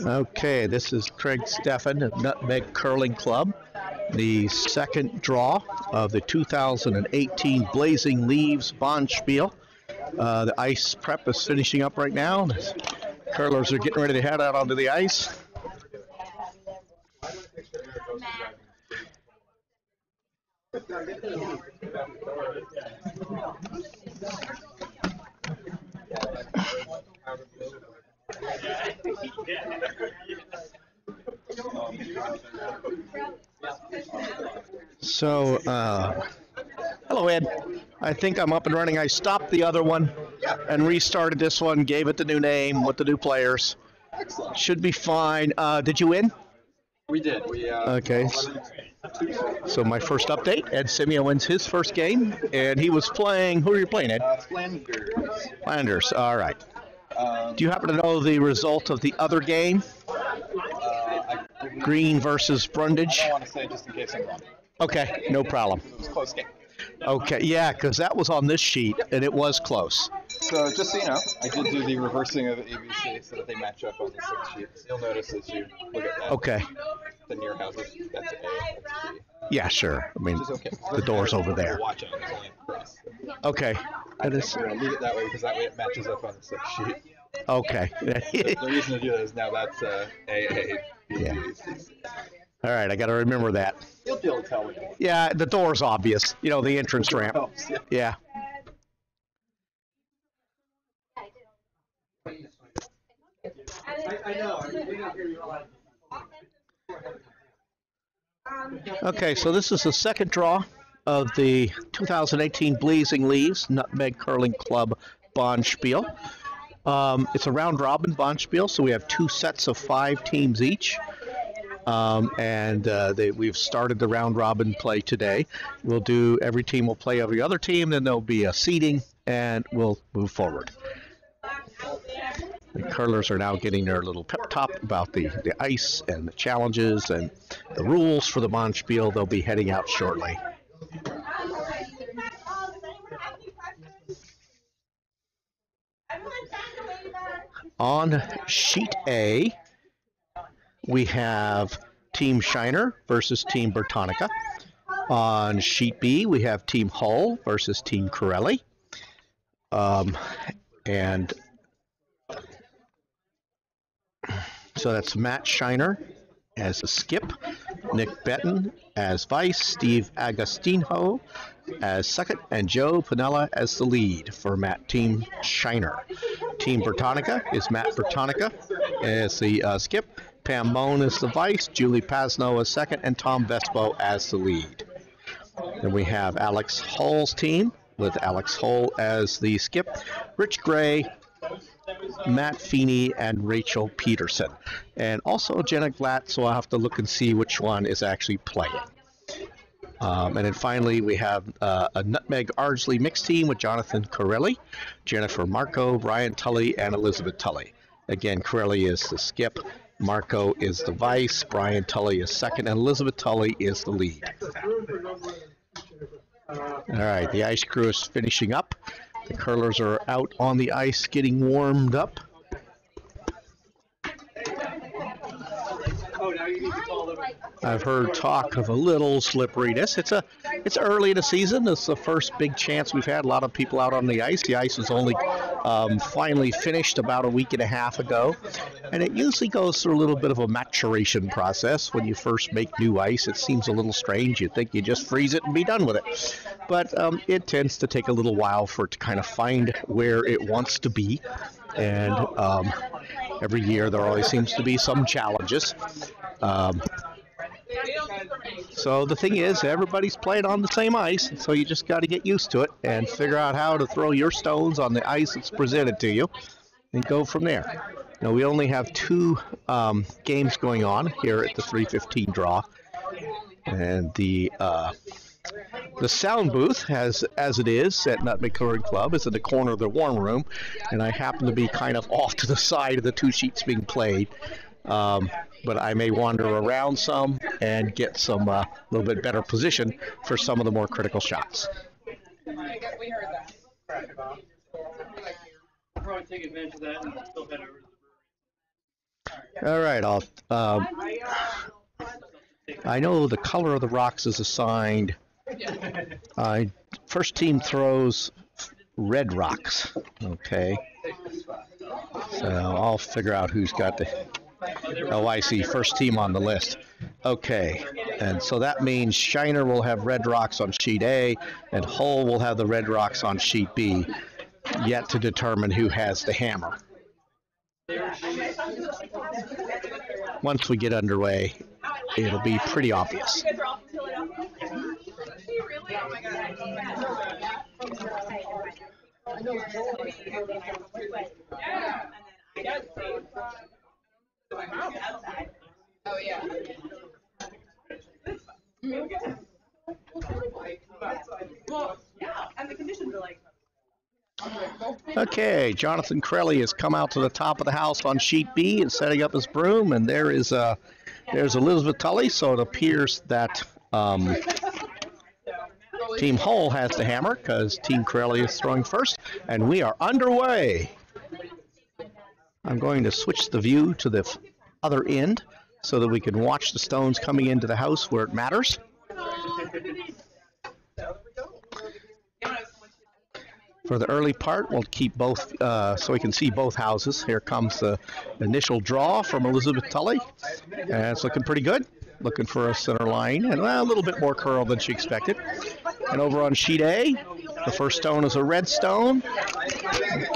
Okay, this is Craig Steffen of Nutmeg Curling Club. The second draw of the 2018 Blazing Leaves Bonspiel. The ice prep is finishing up right now. Curlers are getting ready to head out onto the ice. So, hello Ed. I think I'm up and running. I stopped the other one and restarted this one, gave it the new name with the new players. Excellent. Should be fine. Did you win? We did. Okay. So my first update, Ed Simeo wins his first game, and he was playing, who are you playing, Ed? Flanders. Flanders, all right. Do you happen to know the result of the other game? Green versus Brundage? I don't want to say just in case I'm wrong. Okay, no problem. It was a close game. Okay, yeah, because that was on this sheet, and it was close. So just so you know, I did do the reversing of ABC so that they match up on the 6 sheets. You'll notice as you look at that. Okay. The near houses, that's A, that's B. Yeah, sure. I mean, Which is okay. the door's over there. Watching, it's only across. Okay. That is. Leave it that way because that way it matches up on the 6 sheet. Okay. The reason to do that is now that's A, B, Yeah. B, C, C. All right, I got to remember that. You'll be able to tell. Yeah, the door's obvious. You know, the entrance ramp. Yeah. I know. Okay, so this is the second draw of the 2018 Blazing Leaves Nutmeg Curling Club Bonspiel. It's a round robin Bonspiel, so we have 2 sets of 5 teams each. We've started the round robin play today. Every team will play every other team, then there'll be a seeding, and we'll move forward. The curlers are now getting their little pep talk about the ice and the challenges and the rules for the Bonspiel. They'll be heading out shortly. On sheet A, we have Team Scheiner versus Team Bertonica. On sheet B, we have Team Hull versus Team Carelli. So that's Matt Scheiner as a skip, Nick Benton as vice, Steve Agostino as second, and Joe Pinella as the lead for Team Scheiner. Team Bertonica is Matt Bertonica as the skip, Pam Moan as the vice, Julie Pasno as second, and Tom Vespo as the lead. Then we have Alex Hull's team with Alex Hull as the skip, Rich Gray, Matt Feeney, and Rachel Peterson. And also Jenna Glatt, so I'll have to look and see which one is actually playing. And then finally, we have a Nutmeg Ardsley mixed team with Jonathan Carelli, Jennifer Marco, Brian Tully, and Elizabeth Tully. Again, Carelli is the skip, Marco is the vice, Brian Tully is second, and Elizabeth Tully is the lead. All right, the ice crew is finishing up. The curlers are out on the ice getting warmed up. I've heard talk of a little slipperiness. It's early in the season. It's the first big chance we've had. A lot of people out on the ice. The ice was only finally finished about a week and a half ago. And it usually goes through a little bit of a maturation process. When you first make new ice, it seems a little strange. You think you just freeze it and be done with it. But it tends to take a little while for it to kind of find where it wants to be. And every year there always seems to be some challenges. So the thing is, everybody's playing on the same ice, so you just got to get used to it and figure out how to throw your stones on the ice that's presented to you and go from there. Now, we only have 2 games going on here at the 3:15 draw, and the sound booth, as it is at Nutmeg Curling Club, is in the corner of the warm room, and I happen to be kind of off to the side of the 2 sheets being played. But I may wander around some and get some little bit better position for some of the more critical shots. We heard that. Probably take advantage of that and still head over to the All right, I know the color of the rocks is assigned. First team throws red rocks. Okay. So I'll figure out who's got the. Oh, I see. First team on the list. Okay. And so that means Scheiner will have red rocks on sheet A, and Hull will have the red rocks on sheet B. Yet to determine who has the hammer. Once we get underway, it'll be pretty obvious. Oh yeah. Well, yeah, and the conditions are like. Okay, Jonathan Carelli has come out to the top of the house on sheet B and setting up his broom, and there's Elizabeth Tully. So it appears that Team Hull has the hammer because Team Carelli is throwing first, and we are underway. I'm going to switch the view to the other end so that we can watch the stones coming into the house where it matters. For the early part, we'll keep both so we can see both houses. Here comes the initial draw from Elizabeth Tully, and it's looking pretty good. Looking for a center line, and well, a little bit more curl than she expected. And over on sheet A, the first stone is a red stone.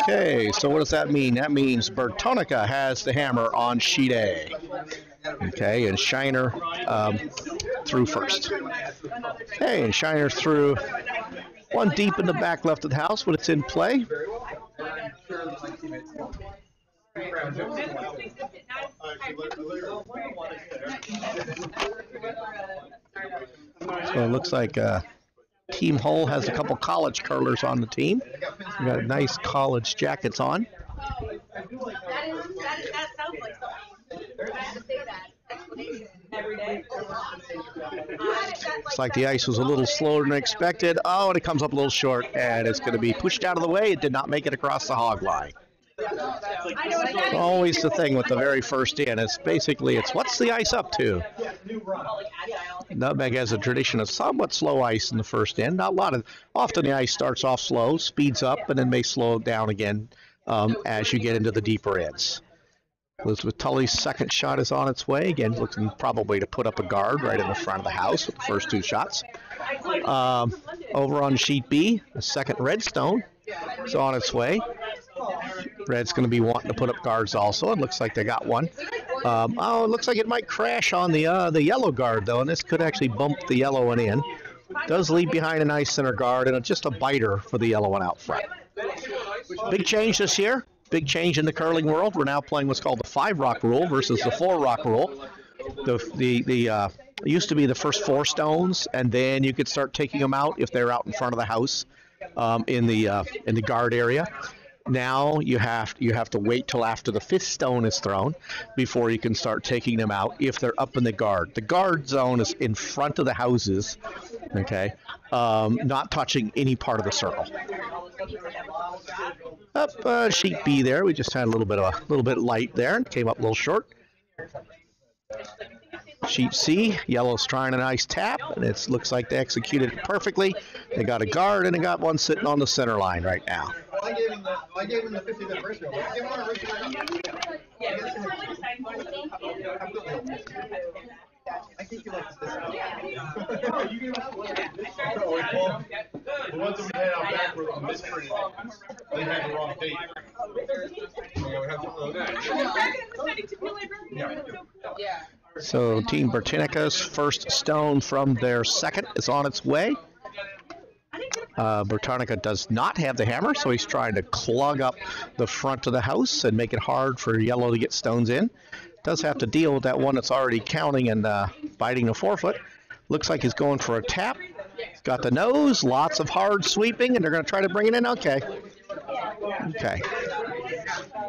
Okay, so what does that mean? That means Bertonica has the hammer on sheet A. Okay, and Scheiner threw first. Okay, and Scheiner threw one deep in the back left of the house when it's in play. So it looks like Team Hull has a couple college curlers on the team. We got nice college jackets on. Looks like the ice was a little slower than expected. Oh, and it comes up a little short, and it's going to be pushed out of the way. It did not make it across the hog line. Always the thing with the very first in. It's basically, what's the ice up to? Nutmeg has a tradition of somewhat slow ice in the first in. Not a lot of. Often the ice starts off slow, speeds up, and then may slow down again as you get into the deeper ends. Elizabeth Tully's second shot is on its way. Again, looking probably to put up a guard right in the front of the house with the first two shots. Over on sheet B, the second red stone is on its way. Red's going to be wanting to put up guards also. It looks like they got one. It looks like it might crash on the yellow guard, though, and this could actually bump the yellow one in. Does leave behind a nice center guard and just a biter for the yellow one out front. Big change this year. Big change in the curling world. We're now playing what's called the 5-rock rule versus the 4-rock rule. It used to be the first 4 stones, and then you could start taking them out if they're out in front of the house in the guard area. Now you have to wait till after the 5th stone is thrown before you can start taking them out if they're up in the guard. The guard zone is in front of the houses, okay, not touching any part of the circle. Up sheet B there, we just had a little bit light there and came up a little short. Sheet C, yellow's trying a nice tap, and it looks like they executed it perfectly. They got a guard and they got one sitting on the center line right now. I gave him the 50th anniversary. I think you like this. The ones that we had out back were misprinted. They had the wrong date. Yeah. So Team Bertonica's first stone from their second is on its way. Bertonica does not have the hammer, so he's trying to clog up the front of the house and make it hard for yellow to get stones in. Does have to deal with that one that's already counting and biting the forefoot. Looks like he's going for a tap. He's got the nose, lots of hard sweeping, and they're going to try to bring it in. Okay.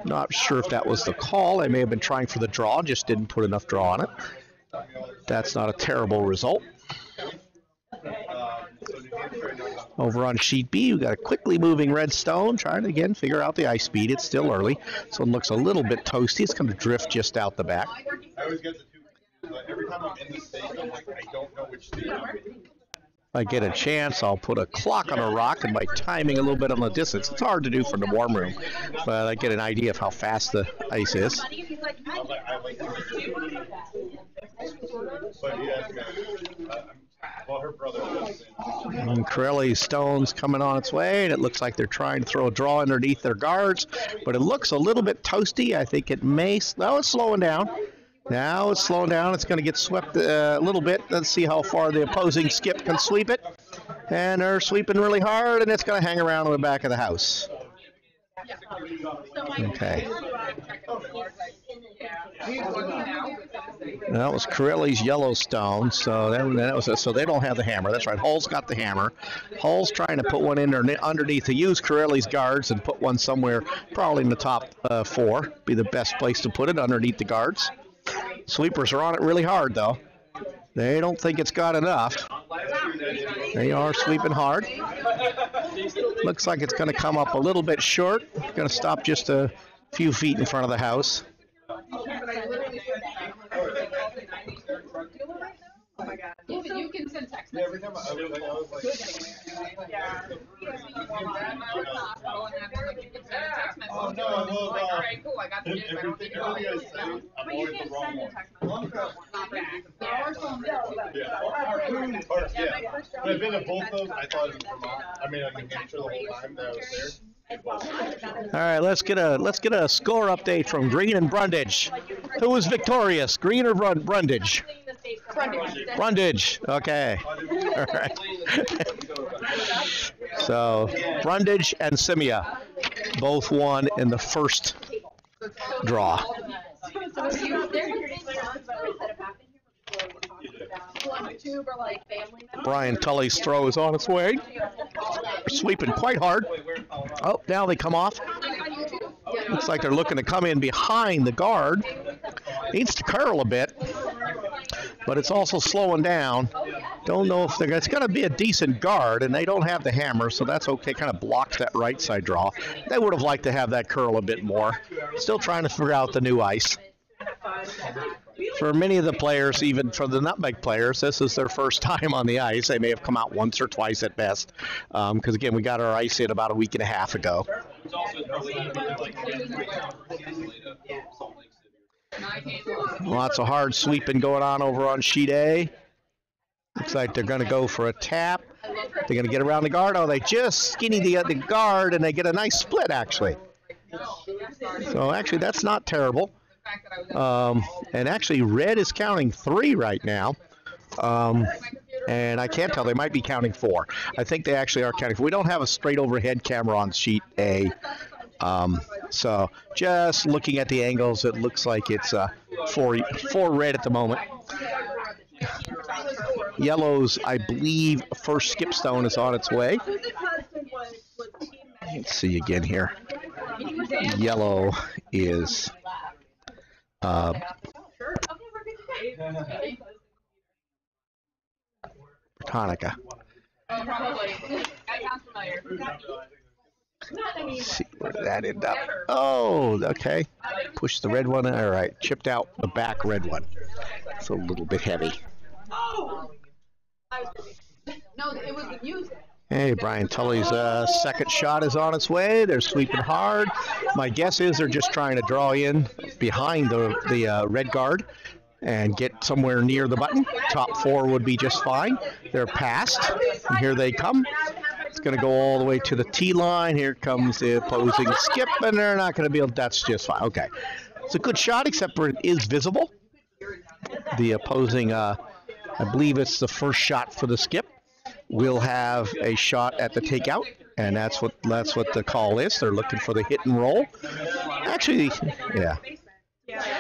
Not sure if that was the call. They may have been trying for the draw, just didn't put enough draw on it. That's not a terrible result. Over on sheet B, we got a quickly moving red stone, trying to again figure out the ice speed. It's still early, so it looks a little bit toasty. It's going to drift just out the back. I always get the two. Every time I'm in the state, I'm like, I don't know which state I'm in. If I get a chance, I'll put a clock on a rock, and by timing a little bit on the distance, it's hard to do from the warm room, but I get an idea of how fast the ice is. I like but yeah, well, her brother lives in. And Carelli's stone's coming on its way, and it looks like they're trying to throw a draw underneath their guards, but it looks a little bit toasty. I think it may. No, it's slowing down. Now it's slowing down. It's going to get swept a little bit. Let's see how far the opposing skip can sweep it. And they're sweeping really hard, and it's going to hang around on the back of the house. Okay. That was Carelli's Yellowstone, so that was so they don't have the hammer. That's right. Hull's got the hammer. Hull's trying to put one in there underneath to use Carelli's guards and put one somewhere, probably in the top 4. Be the best place to put it, underneath the guards. Sweepers are on it really hard, though. They don't think it's got enough. They are sweeping hard. Looks like it's going to come up a little bit short. Going to stop just a few feet in front of the house. Oh my god. You can send text messages. Every time I was like, Oh no, alright, cool, I got the news. I don't think everything you guys say, I'm but you always can't the wrong send a one. text message. Not back. Yeah. But I've been to both those. I thought it was Vermont. I mean, New Hampshire the whole time that I was there. All right, let's get a score update from Green and Brundage. Who was victorious, Green or Brundage? Brundage. Okay. All right. So Brundage and Simia both won in the first draw. Brian Tully's throw is on its way. Sweeping quite hard. Oh, now they come off. Looks like they're looking to come in behind the guard. Needs to curl a bit, but it's also slowing down. Don't know if it's going to be a decent guard, and they don't have the hammer, so that's okay. Kind of blocks that right side draw. They would have liked to have that curl a bit more. Still trying to figure out the new ice. For many of the players, even for the nutmeg players, this is their first time on the ice. They may have come out once or twice at best, because again, we got our ice in about a week and a half ago. Lots of hard sweeping going on over on sheet A. Looks like they're going to go for a tap. They're going to get around the guard. Oh, they just skinny the guard, and they get a nice split, actually. So actually, that's not terrible. And actually, red is counting 3 right now. And I can't tell. They might be counting 4. I think they actually are counting 4. We don't have a straight overhead camera on sheet A. So just looking at the angles, it looks like it's 4 red at the moment. Yellow's, I believe, first skip stone is on its way. Let's see again here. Yellow is Bertonica. Let's see where did that end up. Oh, okay. Push the red one. All right, chipped out the back red one. It's a little bit heavy. No, it was the music. Hey, Brian Tully's second shot is on its way. They're sweeping hard. My guess is they're just trying to draw in behind the red guard and get somewhere near the button. Top 4 would be just fine. They're past, and here they come. It's going to go all the way to the T line. Here comes the opposing skip, and they're not going to be able. That's just fine. Okay, it's a good shot, except for it is visible. The opposing, I believe it's the first shot for the skip. Will have a shot at the takeout, and that's what the call is. They're looking for the hit and roll. Actually, yeah.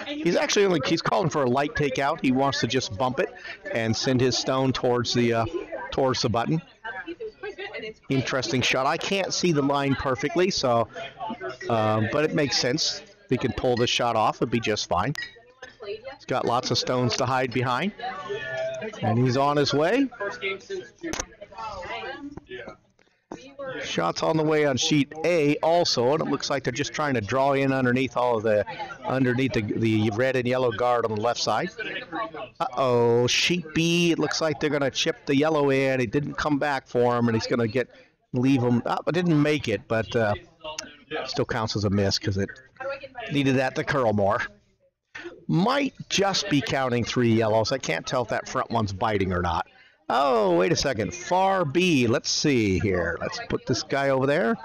He's calling for a light takeout. He wants to just bump it and send his stone towards the button. Interesting shot. I can't see the line perfectly, so but it makes sense. If he can pull this shot off, it'd be just fine. He's got lots of stones to hide behind, and he's on his way. Shots on the way on sheet A also, and it looks like they're just trying to draw in underneath the red and yellow guard on the left side. Uh-oh, sheet B, it looks like they're going to chip the yellow in. It didn't come back for him, and he's going to leave him. It didn't make it, but still counts as a miss because it needed that to curl more. Might just be counting 3 yellows. I can't tell if that front one's biting or not. Oh, wait a second. Far B. Let's see here. Let's put this guy over there.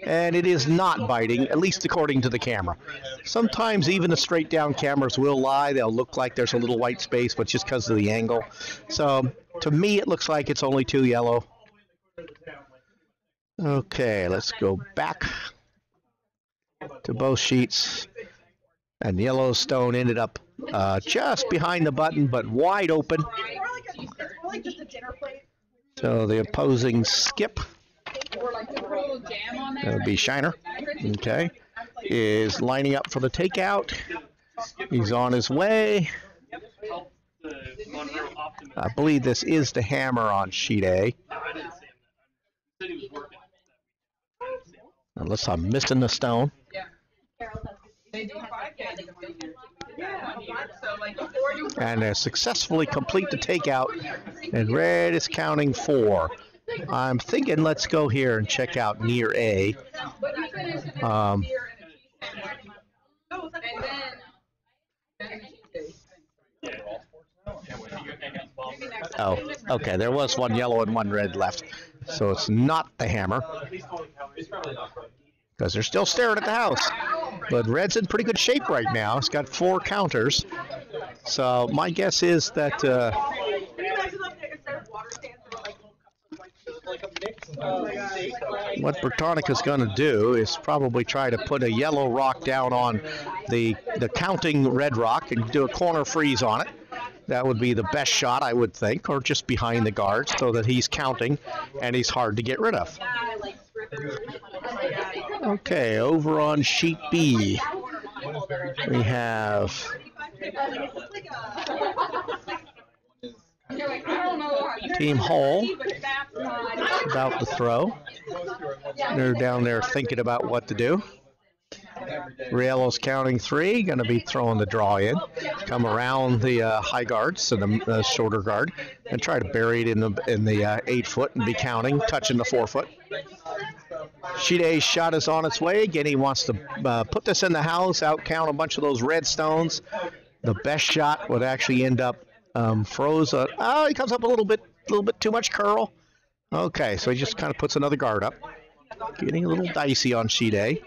And it is not biting, at least according to the camera. Sometimes even the straight down cameras will lie. They'll look like there's a little white space, but just because of the angle. So to me, it looks like it's only 2 yellow. Okay, let's go back to both sheets. And Yellowstone ended up just behind the button, but wide open. So the opposing skip, that would be Scheiner, okay, is lining up for the takeout. He's on his way. I believe this is the hammer on sheet A. Unless I'm missing the stone. And they successfully complete the takeout, and red is counting 4. I'm thinking let's go here and check out near A. Oh, okay, there was 1 yellow and 1 red left, so it's not the hammer. Because they're still staring at the house. But red's in pretty good shape right now. It's got 4 counters. So my guess is that what Bertonica's going to do is probably try to put a yellow rock down on the counting red rock and do a corner freeze on it. That would be the best shot, I would think, or just behind the guard so that he's counting and he's hard to get rid of. Okay, over on sheet B, we have Team Hall about to throw. They're down there thinking about what to do. Riello's counting 3, going to be throwing the draw in. Come around the high guards and the shorter guard and try to bury it in the 8 foot and be counting, touching the 4 foot. Sheet A's shot is on its way. Again, he wants to put this in the house, out count a bunch of those red stones. The best shot would actually end up froze. He comes up a little bit too much curl. Okay, so he just kind of puts another guard up. Getting a little dicey on sheet A.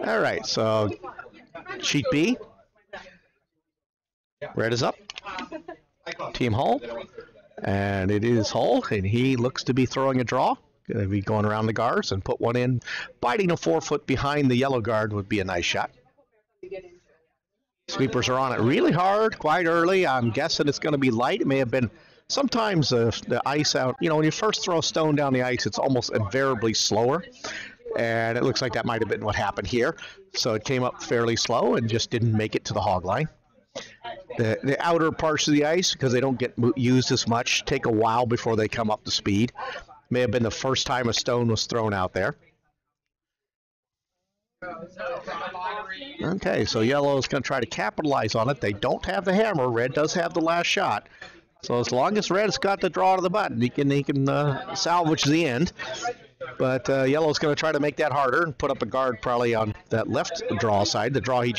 All right, so sheet B. Red is up. Team Hull. And it is Hull, and he looks to be throwing a draw. Going to be going around the guards and put one in. Biting a 4 foot behind the yellow guard would be a nice shot. Sweepers are on it really hard, quite early. I'm guessing it's going to be light. It may have been sometimes the ice out. You know, when you first throw a stone down the ice, it's almost invariably slower. And it looks like that might have been what happened here. So it came up fairly slow and just didn't make it to the hog line. The outer parts of the ice, because they don't get used as much, take a while before they come up to speed. May have been the first time a stone was thrown out there. Okay, so yellow is going to try to capitalize on it. They don't have the hammer. Red does have the last shot. So as long as Red's got the draw to the button, he can salvage the end. But yellow's going to try to make that harder and put up a guard probably on that left draw side, the draw he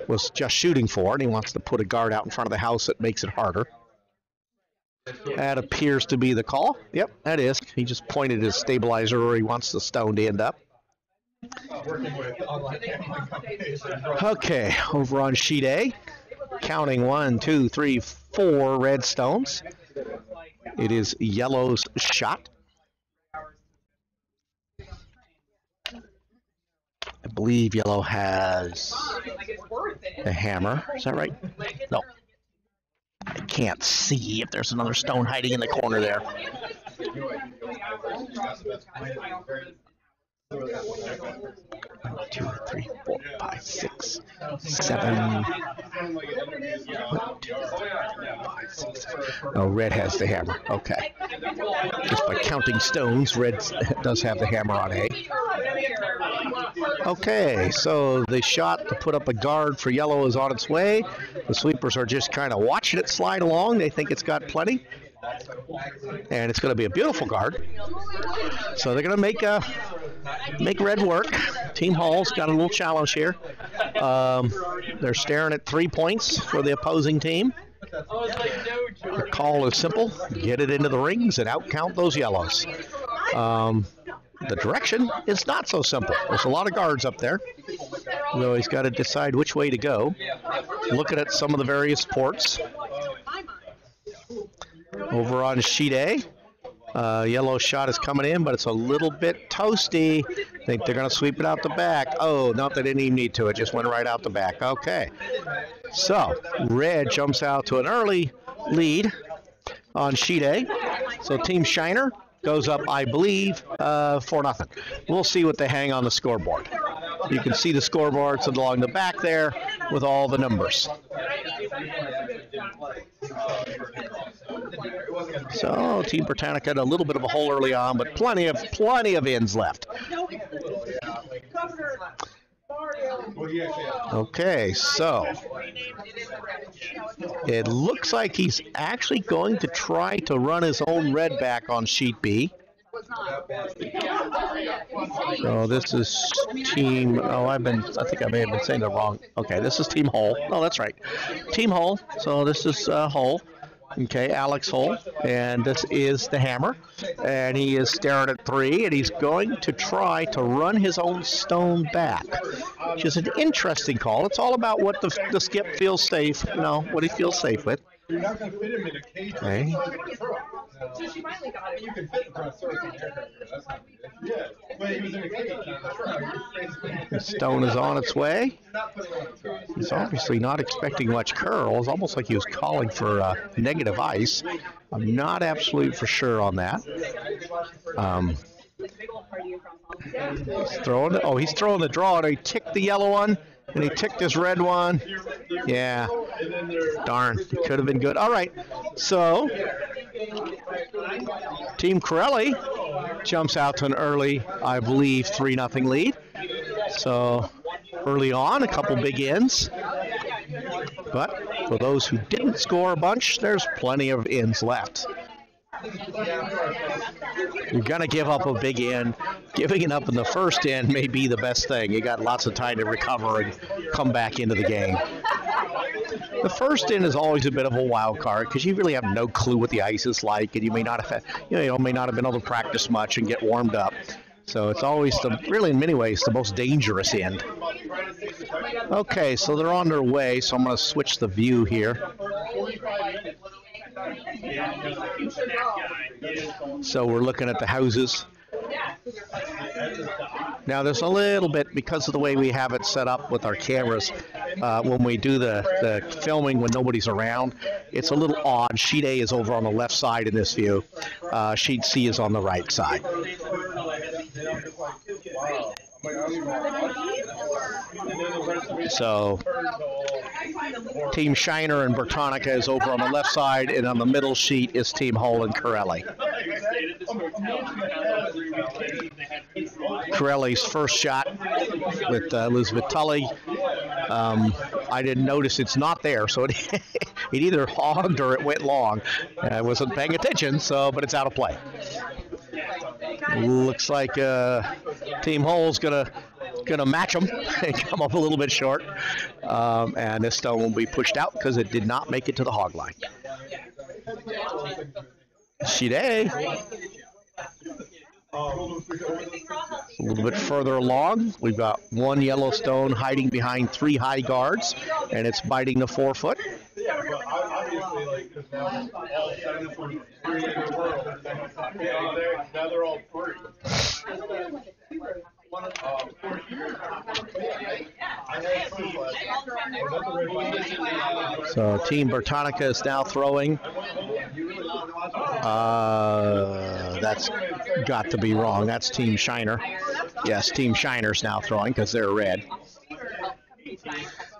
was just shooting for, and he wants to put a guard out in front of the house that makes it harder. That appears to be the call. Yep, that is. He just pointed his stabilizer where he wants the stone to end up. Okay, over on sheet A, counting 1, 2, 3, 4 red stones. It is yellow's shot. I believe yellow has a hammer. Is that right? No. I can't see if there's another stone hiding in the corner there. 1, 2, 3, 4, 5, 6, 7. 1, 2, 3, 4, 5, 6, 7. Oh, red has the hammer. Okay. Just by counting stones, red does have the hammer on A. Okay, so the shot to put up a guard for yellow is on its way. The sweepers are just kind of watching it slide along. They think it's got plenty. And it's going to be a beautiful guard. So they're going to make red work. Team Hall's got a little challenge here. They're staring at 3 points for the opposing team. The call is simple. Get it into the rings and out-count those yellows. The direction is not so simple. There's a lot of guards up there. So he's got to decide which way to go. Looking at some of the various ports. Over on sheet A, yellow shot is coming in, but it's a little bit toasty. I think they're going to sweep it out the back. Oh, no, they didn't even need to. It just went right out the back. Okay. So, red jumps out to an early lead on sheet A. So, Team Scheiner goes up, I believe, 4-0. We'll see what they hang on the scoreboard. You can see the scoreboards along the back there with all the numbers. So Team Bertonica had a little bit of a hole early on, but plenty of ends left. Okay, so it looks like he's actually going to try to run his own red back on sheet B. So this is team, I think I may have been saying the wrong. Okay, this is Team Hull. Oh, that's right. Team Hull. So this is Hull. Okay, Alex Hull. And this is the hammer. And he is staring at 3, and he's going to try to run his own stone back, which is an interesting call. It's all about what the skip feels safe, what he feels safe with. You're not going to fit him in a cage. Okay. So she finally got it. You can fit in front of Source aircraft. That's not good. Yeah, but he was in a cage on the truck. The stone is on its way. He's obviously not expecting much curl. It's almost like he was calling for negative ice. I'm not absolutely for sure on that. He's throwing the draw, and he ticked the yellow one, and he ticked this red one. Yeah. Darn. It could have been good. All right. So, Team Carelli jumps out to an early, I believe, 3-0 lead. So, early on, a couple big ends. But for those who didn't score a bunch, there's plenty of ends left. You're going to give up a big end. Giving it up in the first end may be the best thing. You got lots of time to recover and come back into the game. The first end is always a bit of a wild card because you really have no clue what the ice is like, and you may not have been able to practice much and get warmed up. So it's always really in many ways the most dangerous end. Okay, so they're on their way, so I'm going to switch the view here. So we're looking at the houses. Now there's a little bit, because of the way we have it set up with our cameras, when we do the filming when nobody's around, it's a little odd. Sheet A is over on the left side in this view. Sheet C is on the right side. So Team Scheiner and Bertonica is over on the left side, and on the middle sheet is Team Hull and Carelli. Carelli's first shot with Elizabeth Tully. I didn't notice it's not there, so it either hogged or it went long. I wasn't paying attention, but it's out of play. Looks like Team Hull's gonna match them and come up a little bit short, and this stone will be pushed out because it did not make it to the hog line. Sheet A. A little bit further along, we've got one yellow stone hiding behind 3 high guards, and it's biting the 4-foot. Yeah, but obviously, because now all 7 of them are in the world. Now they're all 3. So Team Bertonica is now throwing. That's got to be wrong. That's Team Scheiner. Yes, Team Scheiner's now throwing because they're red.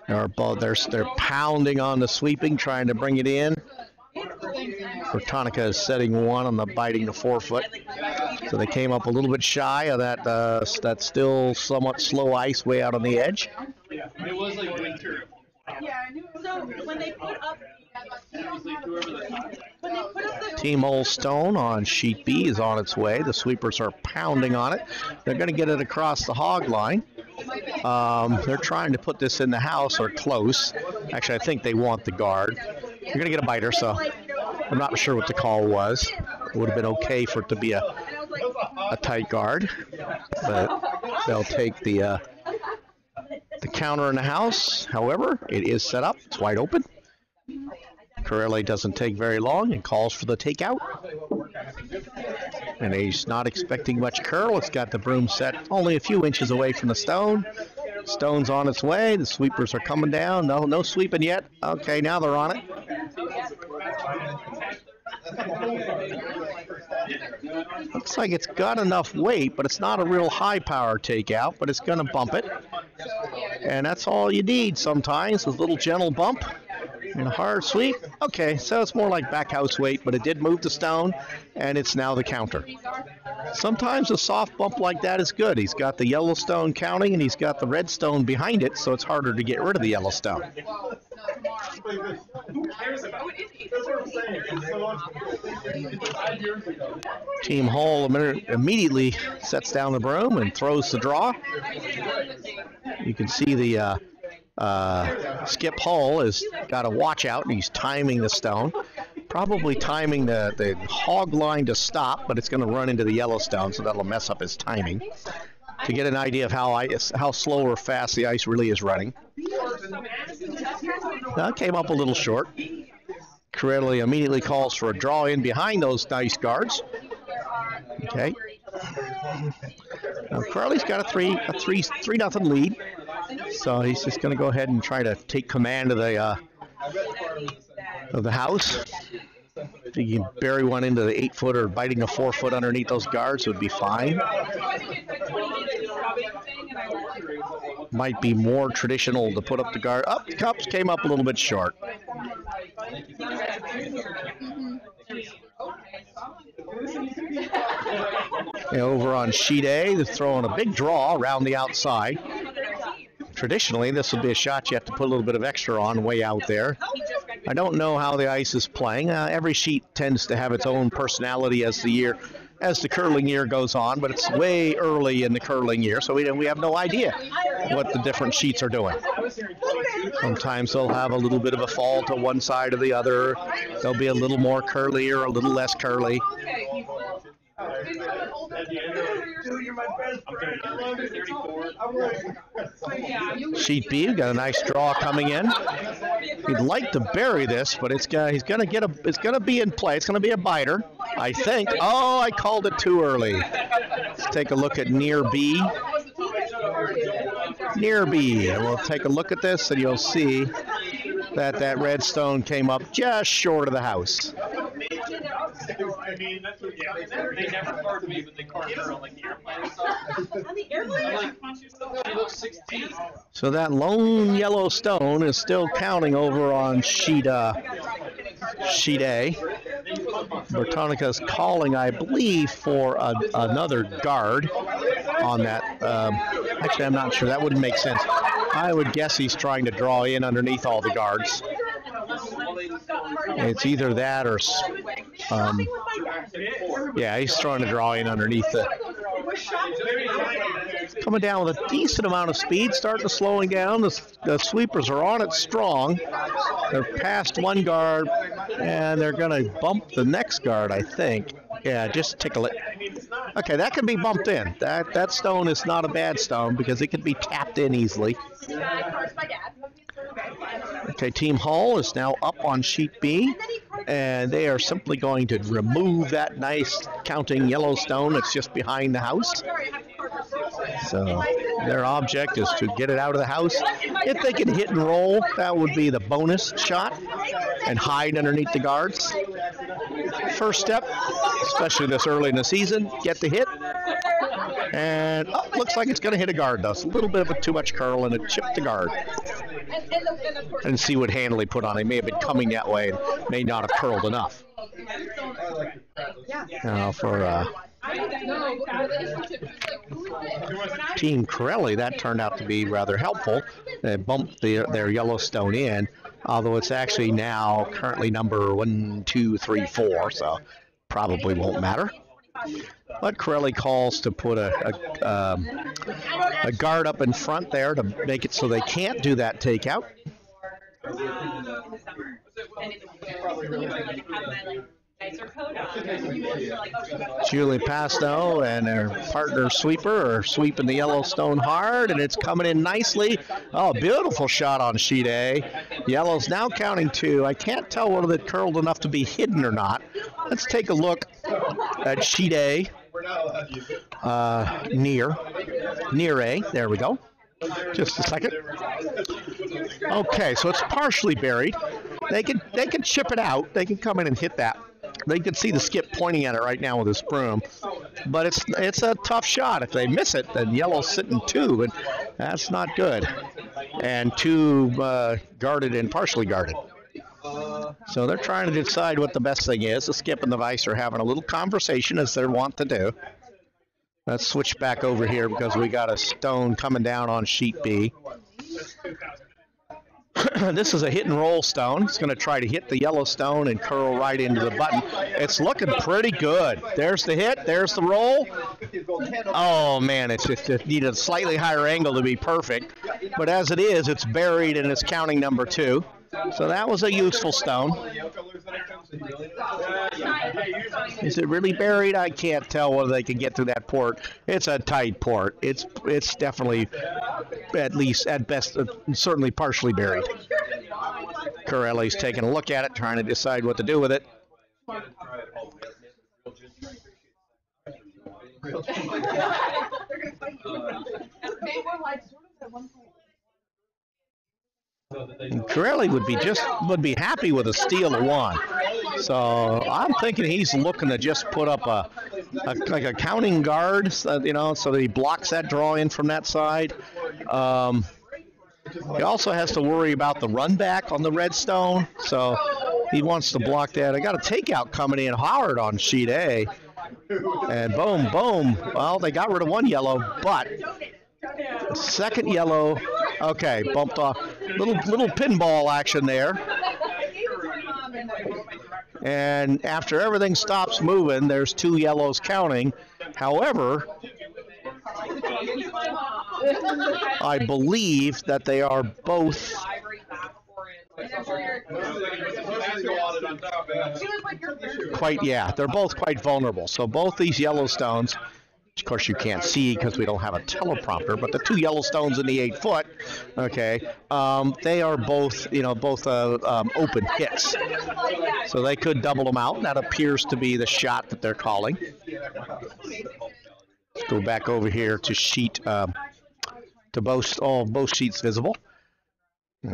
They're pounding on the sweeping, trying to bring it in. Bertonica is setting one on the biting the forefoot. So they came up a little bit shy of that still somewhat slow ice way out on the edge. It was like winter. So when they put up Team Old Stone on sheet B is on its way. The sweepers are pounding on it. They're going to get it across the hog line. They're trying to put this in the house or close. Actually, I think they want the guard. You're going to get a biter, so I'm not sure what the call was. It would have been okay for it to be a tight guard, but they'll take the counter in the house. However, it is set up. It's wide open. Carelli doesn't take very long and calls for the takeout. And he's not expecting much curl. It's got the broom set only a few inches away from the stone. Stone's on its way. The sweepers are coming down. No sweeping yet. Okay, now they're on it. Looks like it's got enough weight, but it's not a real high power takeout, but it's going to bump it. And that's all you need sometimes, a little gentle bump and a hard sweep. Okay, so it's more like back house weight, but it did move the stone, and it's now the counter. Sometimes a soft bump like that is good. He's got the yellow stone counting, and he's got the red stone behind it, so it's harder to get rid of the yellow stone. Team Hall immediately sets down the broom and throws the draw. You can see the Skip Hull has got a watch out, and he's timing the stone. Probably timing the hog line to stop, but it's going to run into the Yellowstone, so that'll mess up his timing. To get an idea of how slow or fast the ice really is running. That came up a little short. Carelli immediately calls for a draw in behind those nice guards. Okay. Now Carelli's got a 3-0 lead, so he's just going to go ahead and try to take command of the house. If he can bury one into the 8-foot or biting a 4-foot underneath those guards, would be fine. Might be more traditional to put up the guard. Up, the cups came up a little bit short. And over on sheet A, they're throwing a big draw around the outside. Traditionally, this would be a shot you have to put a little bit of extra on way out there. I don't know how the ice is playing. Every sheet tends to have its own personality as the curling year goes on, but it's way early in the curling year, so we have no idea what the different sheets are doing. Sometimes they'll have a little bit of a fall to one side or the other. They'll be a little more curly or a little less curly. Sheet B, we've got a nice draw coming in. He'd like to bury this, but it's gonna be in play. It's gonna be a biter, I think. Oh, I called it too early. Let's take a look at near B. Near B, and we'll take a look at this, and you'll see that red stone came up just short of the house. I mean, that's what, yeah, they never card me, but they card her on like the airplane. She looks 16. So that lone yellow stone is still counting over on sheet A. Bertonica's calling, I believe, for another guard on that. Actually, I'm not sure. That wouldn't make sense. I would guess he's trying to draw in underneath all the guards. It's either that or, yeah, he's trying to draw in underneath the. Coming down with a decent amount of speed, starting to slowing down. The sweepers are on it strong. They're past one guard, and they're going to bump the next guard, I think. Yeah, just tickle it. Okay, that can be bumped in. That stone is not a bad stone because it can be tapped in easily. Okay, Team Hull is now up on sheet B, and they are simply going to remove that nice counting yellow stone that's just behind the house. So their object is to get it out of the house. If they can hit and roll, that would be the bonus shot, and hide underneath the guards. First step, especially this early in the season, get the hit. And looks like it's going to hit a guard, though. It's a little bit of too much curl, and it chipped the guard. And see what handle he put on. He may have been coming that way and may not have curled enough. Now for Team Carelli, that turned out to be rather helpful. They bumped their Yellowstone in, although it's actually now currently number 1, 2, 3, 4, so probably won't matter. But Carelli calls to put a guard up in front there to make it so they can't do that takeout. Julie Pasto and her partner sweeper are sweeping the Yellowstone hard, and it's coming in nicely. Oh, beautiful shot on sheet A. Yellow's now counting 2. I can't tell whether it curled enough to be hidden or not. Let's take a look at sheet A. Near A. There we go. Just a second. Okay, so it's partially buried. They can chip it out. They can come in and hit that. They can see the skip pointing at it right now with his broom, but it's a tough shot. If they miss it, then Yellow's sitting 2, and that's not good. And 2 guarded and partially guarded. So they're trying to decide what the best thing is. The skip and the vice are having a little conversation, as they want to do. Let's switch back over here because we got a stone coming down on sheet B. This is a hit and roll stone. It's going to try to hit the yellow stone and curl right into the button. It's looking pretty good. There's the hit. There's the roll. Oh, man, it needed a slightly higher angle to be perfect. But as it is, it's buried and it's counting number 2. So that was a useful stone. Is it really buried? I can't tell whether they can get through that port. It's a tight port. It's definitely, at least, at best, certainly partially buried. Carelli's taking a look at it, trying to decide what to do with it. Carelli would be happy with a steal of 1. So I'm thinking he's looking to just put up like a counting guard, so that he blocks that draw in from that side. He also has to worry about the run back on the red stone, so he wants to block that. I got a takeout coming in hard on sheet A, and boom, boom. Well, they got rid of 1 yellow, but second yellow. Okay, bumped off. Little pinball action there. And after everything stops moving, there's 2 yellows counting. However, I believe that they are both they're both quite vulnerable. So both these Yellowstones, of course you can't see because we don't have a teleprompter, but the 2 Yellowstones in the 8-foot, okay, they are both, open hits. So they could double them out. That appears to be the shot that they're calling. Let's go back over here to sheet, to both sheets visible.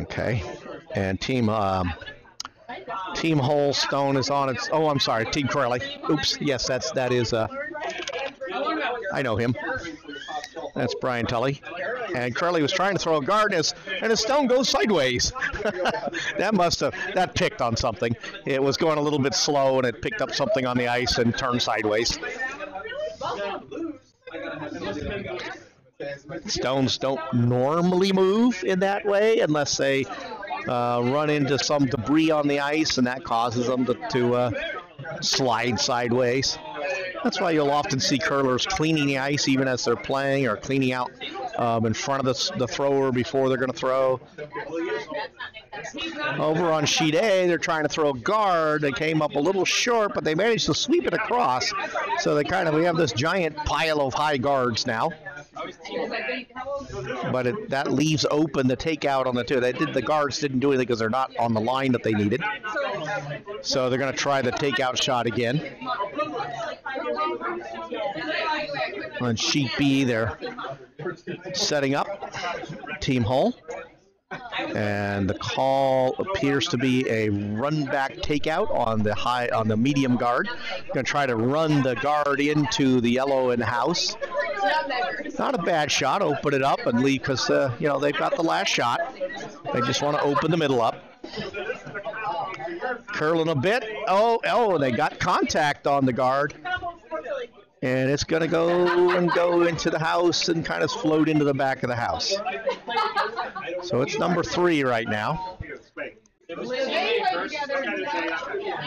Okay, and Team Hole Stone is on its. Oh, I'm sorry, Team Carelli. Oops. Yes, that is. I know him. That's Brian Tully. And Carelli was trying to throw a guard, and his stone goes sideways. That picked on something. It was going a little bit slow, and it picked up something on the ice and turned sideways. Stones don't normally move in that way unless they run into some debris on the ice, and that causes them to slide sideways. That's why you'll often see curlers cleaning the ice even as they're playing, or cleaning out in front of the thrower before they're going to throw. Over on sheet A, they're trying to throw a guard. They came up a little short, but they managed to sweep it across. So we have this giant pile of high guards now. But that leaves open the takeout on the 2. The guards didn't do anything because they're not on the line that they needed. So they're going to try the takeout shot again. On sheet B, they're setting up Team Hull. And the call appears to be a run back takeout on the medium guard. Going to try to run the guard into the yellow in the house. Not a bad shot. Open it up and leave because, you know, they've got the last shot. They just want to open the middle up. Curling a bit. Oh, they got contact on the guard. And it's going to go into the house and kind of float into the back of the house. So it's number 3 right now.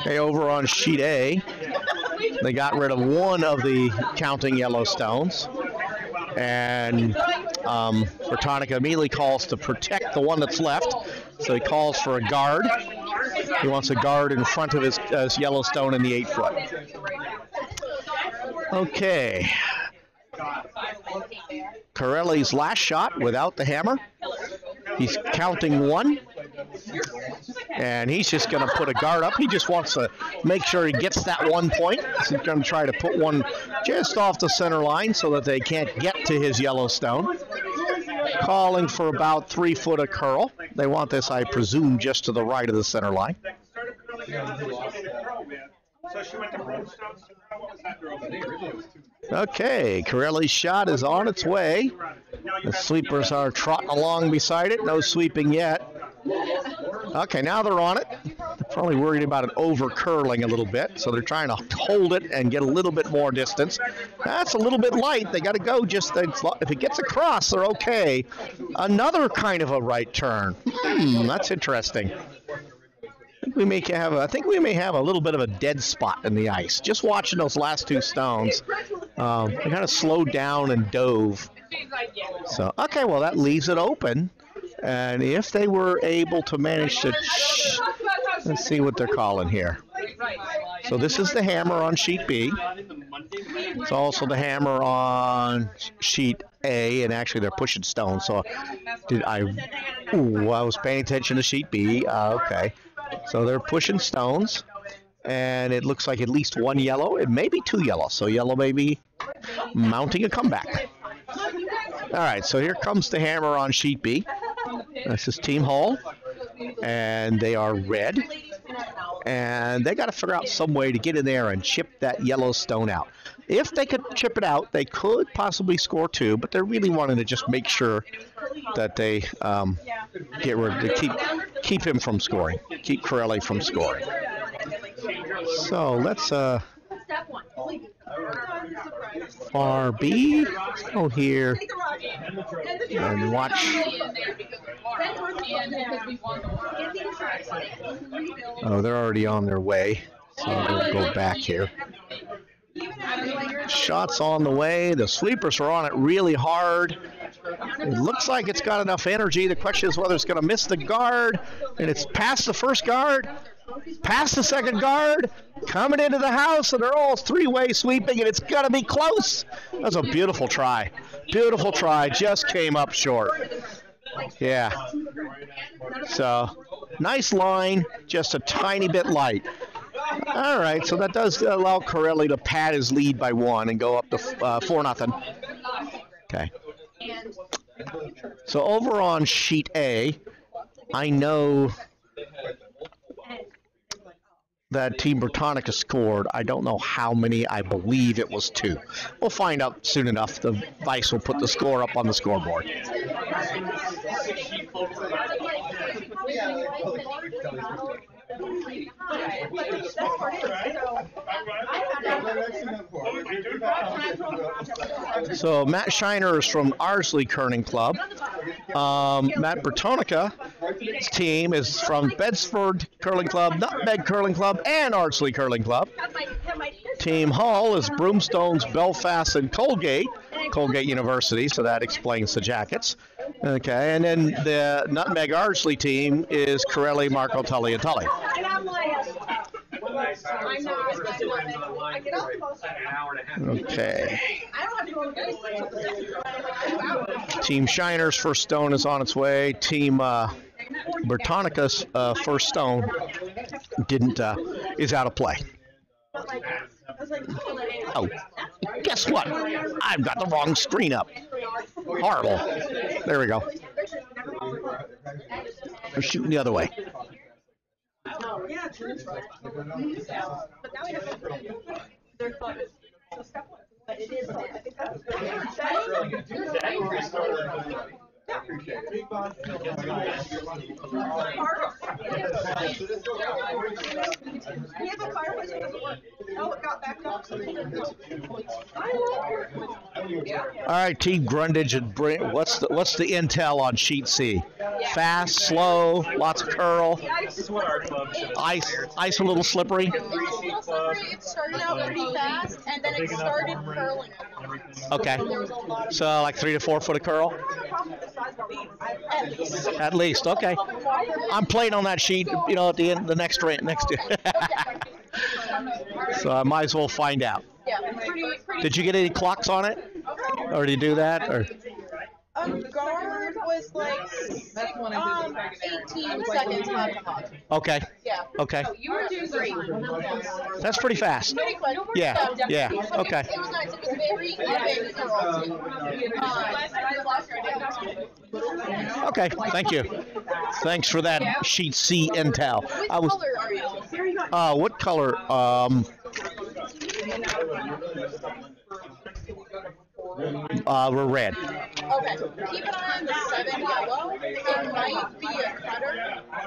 Okay, over on sheet A, they got rid of one of the counting yellow stones. And Bertonica immediately calls to protect the one that's left. So he calls for a guard. He wants a guard in front of his Yellowstone in the 8-foot. Okay. Carelli's last shot without the hammer. He's counting 1. And he's just going to put a guard up. He just wants to make sure he gets that 1 point. So he's going to try to put one just off the center line so that they can't get to his Yellowstone. Calling for about 3 foot of curl. They want this, I presume, just to the right of the center line. Okay, Carelli's shot is on its way. The sweepers are trotting along beside it. No sweeping yet. Okay, now they're on it. They're probably worried about it over-curling a little bit, so they're trying to hold it and get a little bit more distance. That's a little bit light. They got to go just, if it gets across, they're okay. Another kind of a right turn. That's interesting. I think we may have a little bit of a dead spot in the ice. Just watching those last 2 stones, they kind of slowed down and dove. So, okay, well, that leaves it open. And if they were able to manage to, let's see what they're calling here. So this is the hammer on sheet B. It's also the hammer on sheet A, and actually they're pushing stones. So I was paying attention to sheet B. Okay. So they're pushing stones, and it looks like at least 1 yellow. It may be 2 yellow. So yellow may be mounting a comeback. All right, so here comes the hammer on sheet B. This is Team Hall, and they are red. And they got to figure out some way to get in there and chip that yellow stone out. If they could chip it out, they could possibly score 2, but they're really wanting to just make sure that they keep him from scoring, keep Carelli from scoring. So let's far B, go here and watch. Oh, they're already on their way, so we'll go back here. Shots on the way. The sweepers are on it really hard. It looks like it's got enough energy. The question is whether it's going to miss the guard, and it's past the first guard, past the second guard, coming into the house, and they're all 3-way sweeping, and it's going to be close. That's a beautiful try. Beautiful try. Just came up short. Yeah. So, nice line, just a tiny bit light. All right, so that does allow Carelli to pad his lead by 1 and go up to 4-0. Okay. So over on sheet A, I know that Team Bertonica scored. I don't know how many. I believe it was 2. We'll find out soon enough. The Vice will put the score up on the scoreboard. So Matt Scheiner is from Ardsley Curling Club. Matt Bertonica's team is from Bedford Curling Club, Nutmeg Curling Club, and Ardsley Curling Club. Team Hall is Broomstones, Belfast, and Colgate University, so that explains the jackets. Okay, and then the Nutmeg Ardsley team is Carelli, Marco, Tully, and Tully. Okay. Team Scheiner's first stone is on its way. Team Bertonica's first stone is out of play. Oh, guess what? I've got the wrong screen up. Horrible. There we go. We're shooting the other way. All right, Team Grundage and what's the intel on sheet C? Fast, slow, lots of curl. This is what our club should Ice a little slippery. It started out pretty fast, and then it started curling. Okay. So like 3 to 4 foot of curl? At least, okay. I'm playing on that sheet, you know, at the end, the next year. So I might as well find out. Did you get any clocks on it? Or did you do that? Or? Guard was like 18 seconds hot. Okay. Yeah. Okay. You were doing great. That's pretty fast. Pretty quick. Yeah. Yeah. Okay. It was nice. It was very even. Okay. Thank you. Thanks for that sheet C intel. What color are you? What color? We're red. Okay. Keep an eye on the 7 yellow. It might be a cutter.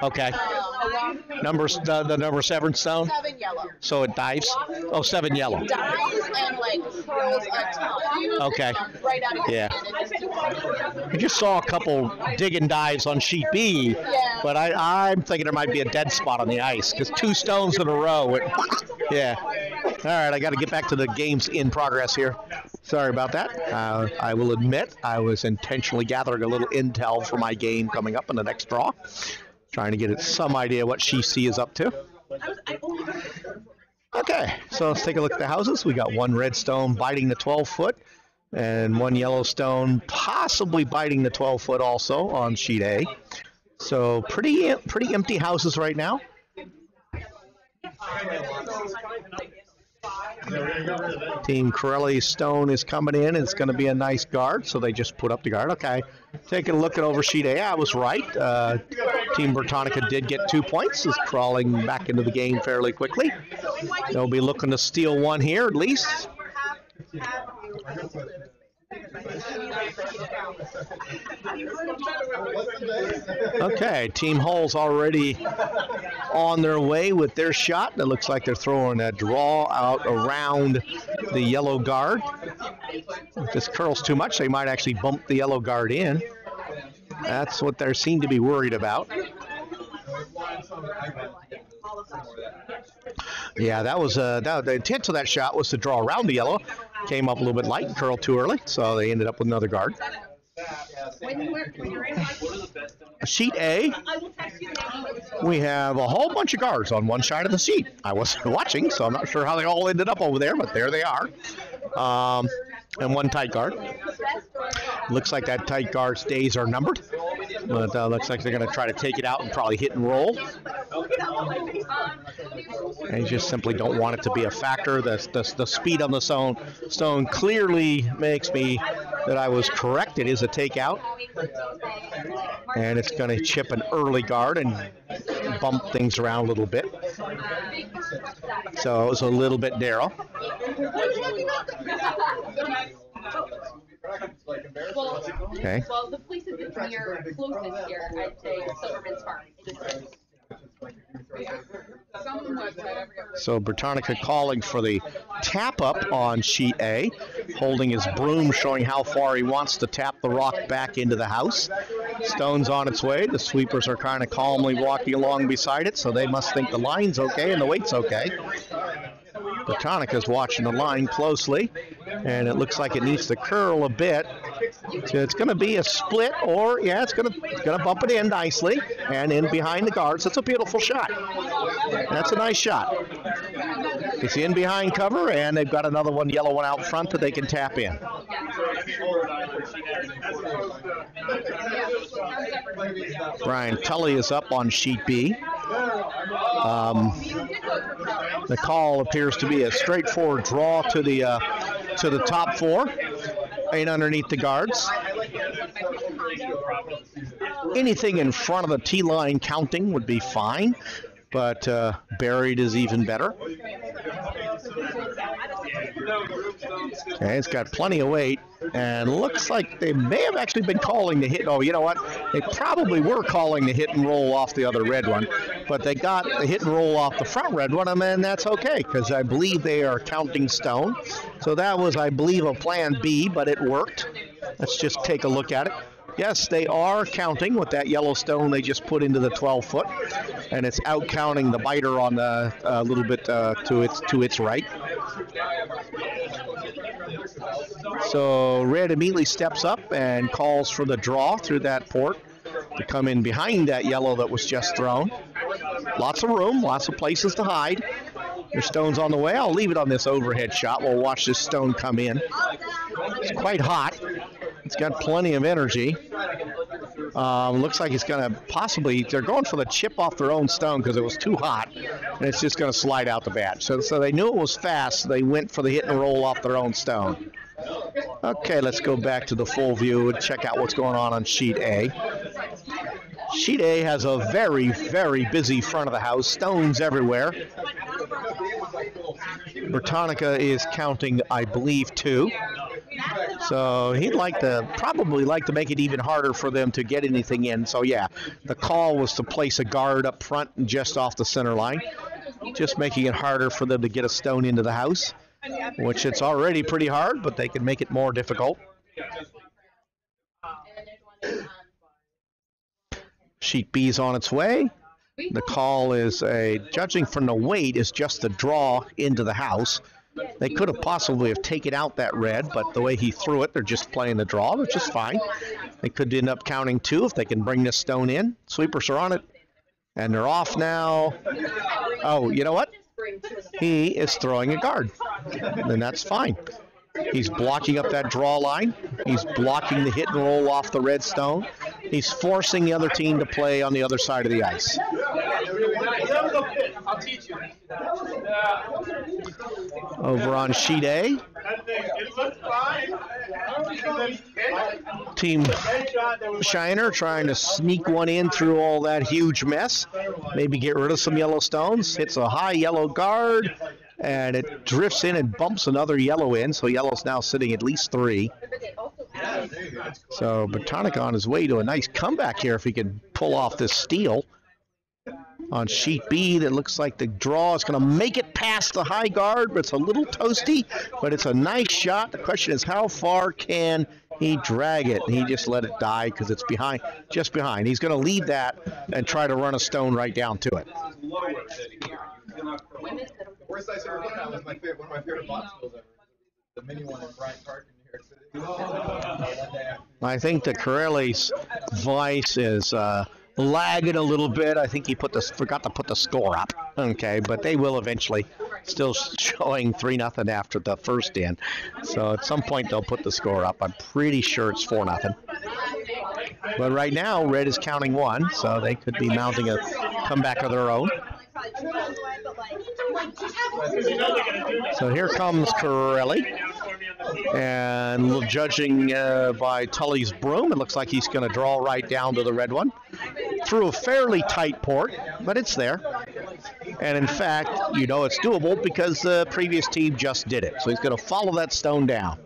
Okay. The number 7 stone. 7 yellow. So it dives. Oh, 7 yellow. Dies and like curls a ton. Okay. Right out of your Yeah. hand. I just saw a couple dig and dives on sheet B, but I'm thinking there might be a dead spot on the ice because 2 stones in a row. Yeah. All right, I got to get back to the games in progress here. Sorry about that. I will admit I was intentionally gathering a little intel for my game coming up in the next draw, trying to get some idea what Sheet C is up to. Okay, so let's take a look at the houses. We got 1 red stone biting the 12-foot, and 1 yellow stone possibly biting the 12-foot also on sheet A. So pretty empty houses right now. Team Carelli stone is coming in. It's going to be a nice guard, so they just put up the guard. Okay, taking a look at over sheet A, I was right. Team Bertonica did get 2 points. Is crawling back into the game fairly quickly. They'll be looking to steal 1 here at least. Okay, Team Hull's already on their way with their shot. It looks like they're throwing a draw out around the yellow guard. If this curls too much, they might actually bump the yellow guard in. That's what they seem to be worried about. Yeah, that was the intent of that shot was to draw around the yellow. Came up a little bit light and curled too early, so they ended up with another guard. Sheet A, we have a whole bunch of guards on one side of the sheet. I wasn't watching, so I'm not sure how they all ended up over there, but there they are. And 1 tight guard. Looks like that tight guard's days are numbered, but looks like they're going to try to take it out and probably hit and roll. They just simply don't want it to be a factor. The speed on the stone clearly makes me that I was correct. It is a takeout. And it's going to chip an early guard and bump things around a little bit. So it was a little bit narrow. Okay. Well, the places that's near closest here, I'd say Silverman's Farm. So Bertonica calling for the tap up on sheet A, holding his broom, showing how far he wants to tap the rock back into the house. Stone's on its way. The sweepers are kind of calmly walking along beside it, so they must think the line's okay and the weight's okay. Bertonica's watching the line closely, and it looks like it needs to curl a bit. So it's going to be a split, or yeah, it's going to bump it in nicely and in behind the guards. It's a beautiful shot. That's a nice shot. It's in behind cover, and they've got another yellow one out front that they can tap in. Brian Tully is up on sheet B. The call appears to be a straightforward draw to the top 4, right underneath the guards. Anything in front of the tee line counting would be fine, but buried is even better. Okay, it's got plenty of weight, and looks like they may have actually been calling the hit. Oh, you know what? They probably were calling the hit and roll off the other red one, but they got the hit and roll off the front red one, and then that's okay, because I believe they are counting stone. So that was, I believe, a plan B, but it worked. Let's just take a look at it. Yes, they are counting with that yellow stone they just put into the 12-foot, and it's out counting the biter on the little bit to its right. So red immediately steps up and calls for the draw through that port to come in behind that yellow that was just thrown. Lots of room, lots of places to hide. There's stones on the way. I'll leave it on this overhead shot. We'll watch this stone come in. It's quite hot. It's got plenty of energy. Looks like it's going to possibly, they're going for the chip off their own stone because it was too hot, and it's just going to slide out the bat. So they knew it was fast, so they went for the hit and roll off their own stone. Okay, let's go back to the full view and check out what's going on sheet A. Sheet A has a very, very busy front of the house, stones everywhere. Bertonica is counting, I believe, 2. So he'd probably like to make it even harder for them to get anything in. So yeah, the call was to place a guard up front and just off the center line, just making it harder for them to get a stone into the house, which it's already pretty hard, but they can make it more difficult. Sheet B is on its way. The call is judging from the weight, is just a draw into the house. They could have possibly have taken out that red, but the way he threw it, they're just playing the draw, which is fine. They could end up counting 2 if they can bring this stone in. Sweepers are on it, and they're off now. Oh, you know what? He is throwing a guard, and that's fine. He's blocking up that draw line. He's blocking the hit and roll off the red stone. He's forcing the other team to play on the other side of the ice. I'll teach you. Over on sheet A, Team Scheiner trying to sneak one in through all that huge mess. Maybe get rid of some yellow stones. Hits a high yellow guard, and it drifts in and bumps another yellow in. So yellow's now sitting at least 3. So Bertonica on his way to a nice comeback here if he can pull off this steal. On sheet B, that looks like the draw is going to make it past the high guard, but it's a little toasty, but it's a nice shot. The question is, how far can he drag it? And he just let it die because it's behind, just behind. He's going to leave that and try to run a stone right down to it. Worst ice ever done was one of my favorite box skills ever. The mini one in Bryant Park in New York City. I think the Carelli's vice is lagging a little bit. I think he forgot to put the score up. Okay, but they will eventually. Still showing 3-0 after the first in. So at some point they'll put the score up. I'm pretty sure it's 4-0. But right now, red is counting 1, so they could be mounting a comeback of their own. So here comes Carelli. And a little judging by Tully's broom, it looks like he's going to draw right down to the red one. Through a fairly tight port, but it's there. And in fact, you know it's doable because the previous team just did it. So he's going to follow that stone down.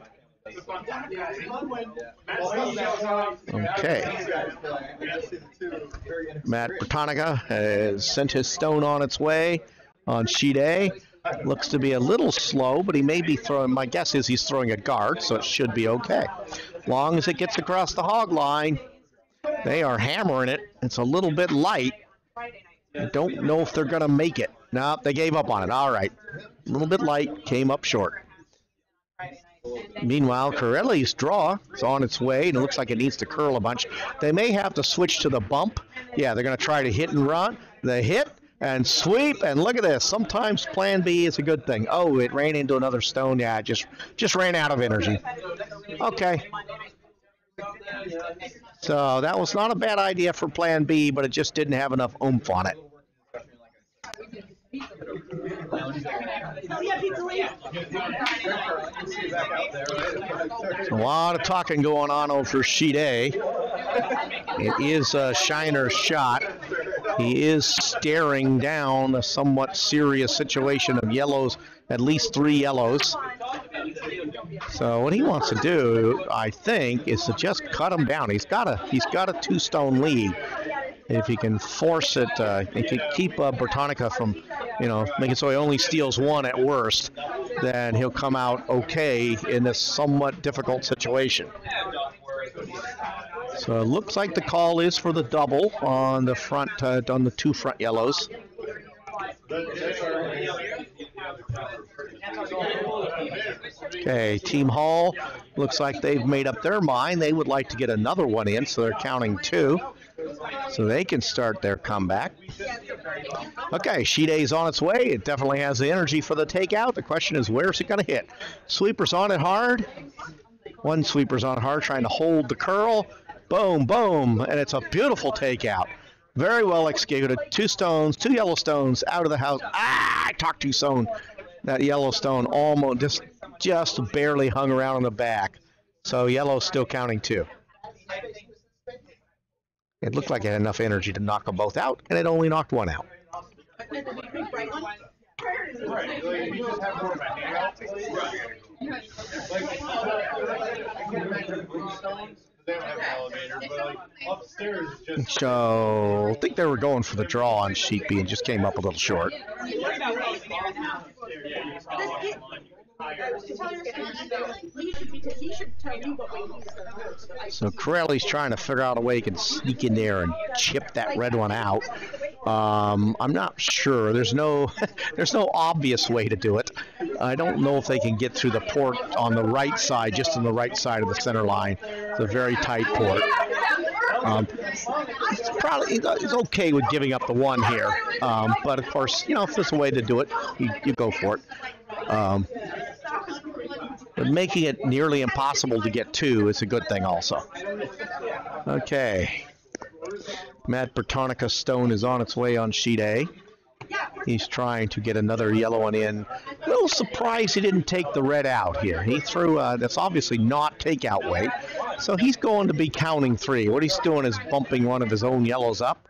Okay. Matt Bertonica has sent his stone on its way on sheet A. Looks to be a little slow, but he may be throwing, my guess is he's throwing a guard, so it should be okay. As long as it gets across the hog line, they are hammering it. It's a little bit light. I don't know if they're going to make it. No, they gave up on it. All right. A little bit light, came up short. Meanwhile, Carelli's draw is on its way, and it looks like it needs to curl a bunch. They may have to switch to the bump. Yeah, they're going to try to hit and run. The hit and sweep, and look at this. Sometimes plan B is a good thing. Oh, it ran into another stone. Yeah, it just ran out of energy. Okay. So that was not a bad idea for plan B, but it just didn't have enough oomph on it. A lot of talking going on over sheet A. It is Scheiner's shot. He is staring down a somewhat serious situation of yellows, at least 3 yellows. So what he wants to do, I think, is to just cut him down. He's got a 2-stone lead. If he can force it, he can keep Bertonica from, make it so he only steals 1 at worst, then he'll come out okay in this somewhat difficult situation. So it looks like the call is for the double on the front, on the 2 front yellows. Okay, Team Hall looks like they've made up their mind. They would like to get another one in, so they're counting 2. So they can start their comeback. Okay, Sheet A's on its way. It definitely has the energy for the takeout. The question is, where's it going to hit? Sweeper's on it hard. 1 sweeper's on hard, trying to hold the curl. Boom, boom, and it's a beautiful takeout. Very well executed. 2 stones, 2 yellow stones out of the house. I talked too soon. That yellow stone almost just barely hung around on the back. So yellow's still counting 2. It looked like it had enough energy to knock them both out, and it only knocked 1 out. Right, like, you just have more of a hangout. I can imagine Bluestones, they don't have an elevator, but like upstairs is just. So I think they were going for the draw on Sheet B and just came up a little short. So Carelli's trying to figure out a way he can sneak in there and chip that red one out. I'm not sure. There's no obvious way to do it. I don't know if they can get through the port on the right side, just on the right side of the center line. It's a very tight port. He's okay with giving up the 1 here, but of course, if there's a way to do it, you go for it. But making it nearly impossible to get 2 is a good thing also. Okay. Matt Bertonica's stone is on its way on Sheet A. He's trying to get another yellow one in. A little surprised he didn't take the red out here. He threw, that's obviously not takeout weight. So he's going to be counting 3. What he's doing is bumping one of his own yellows up.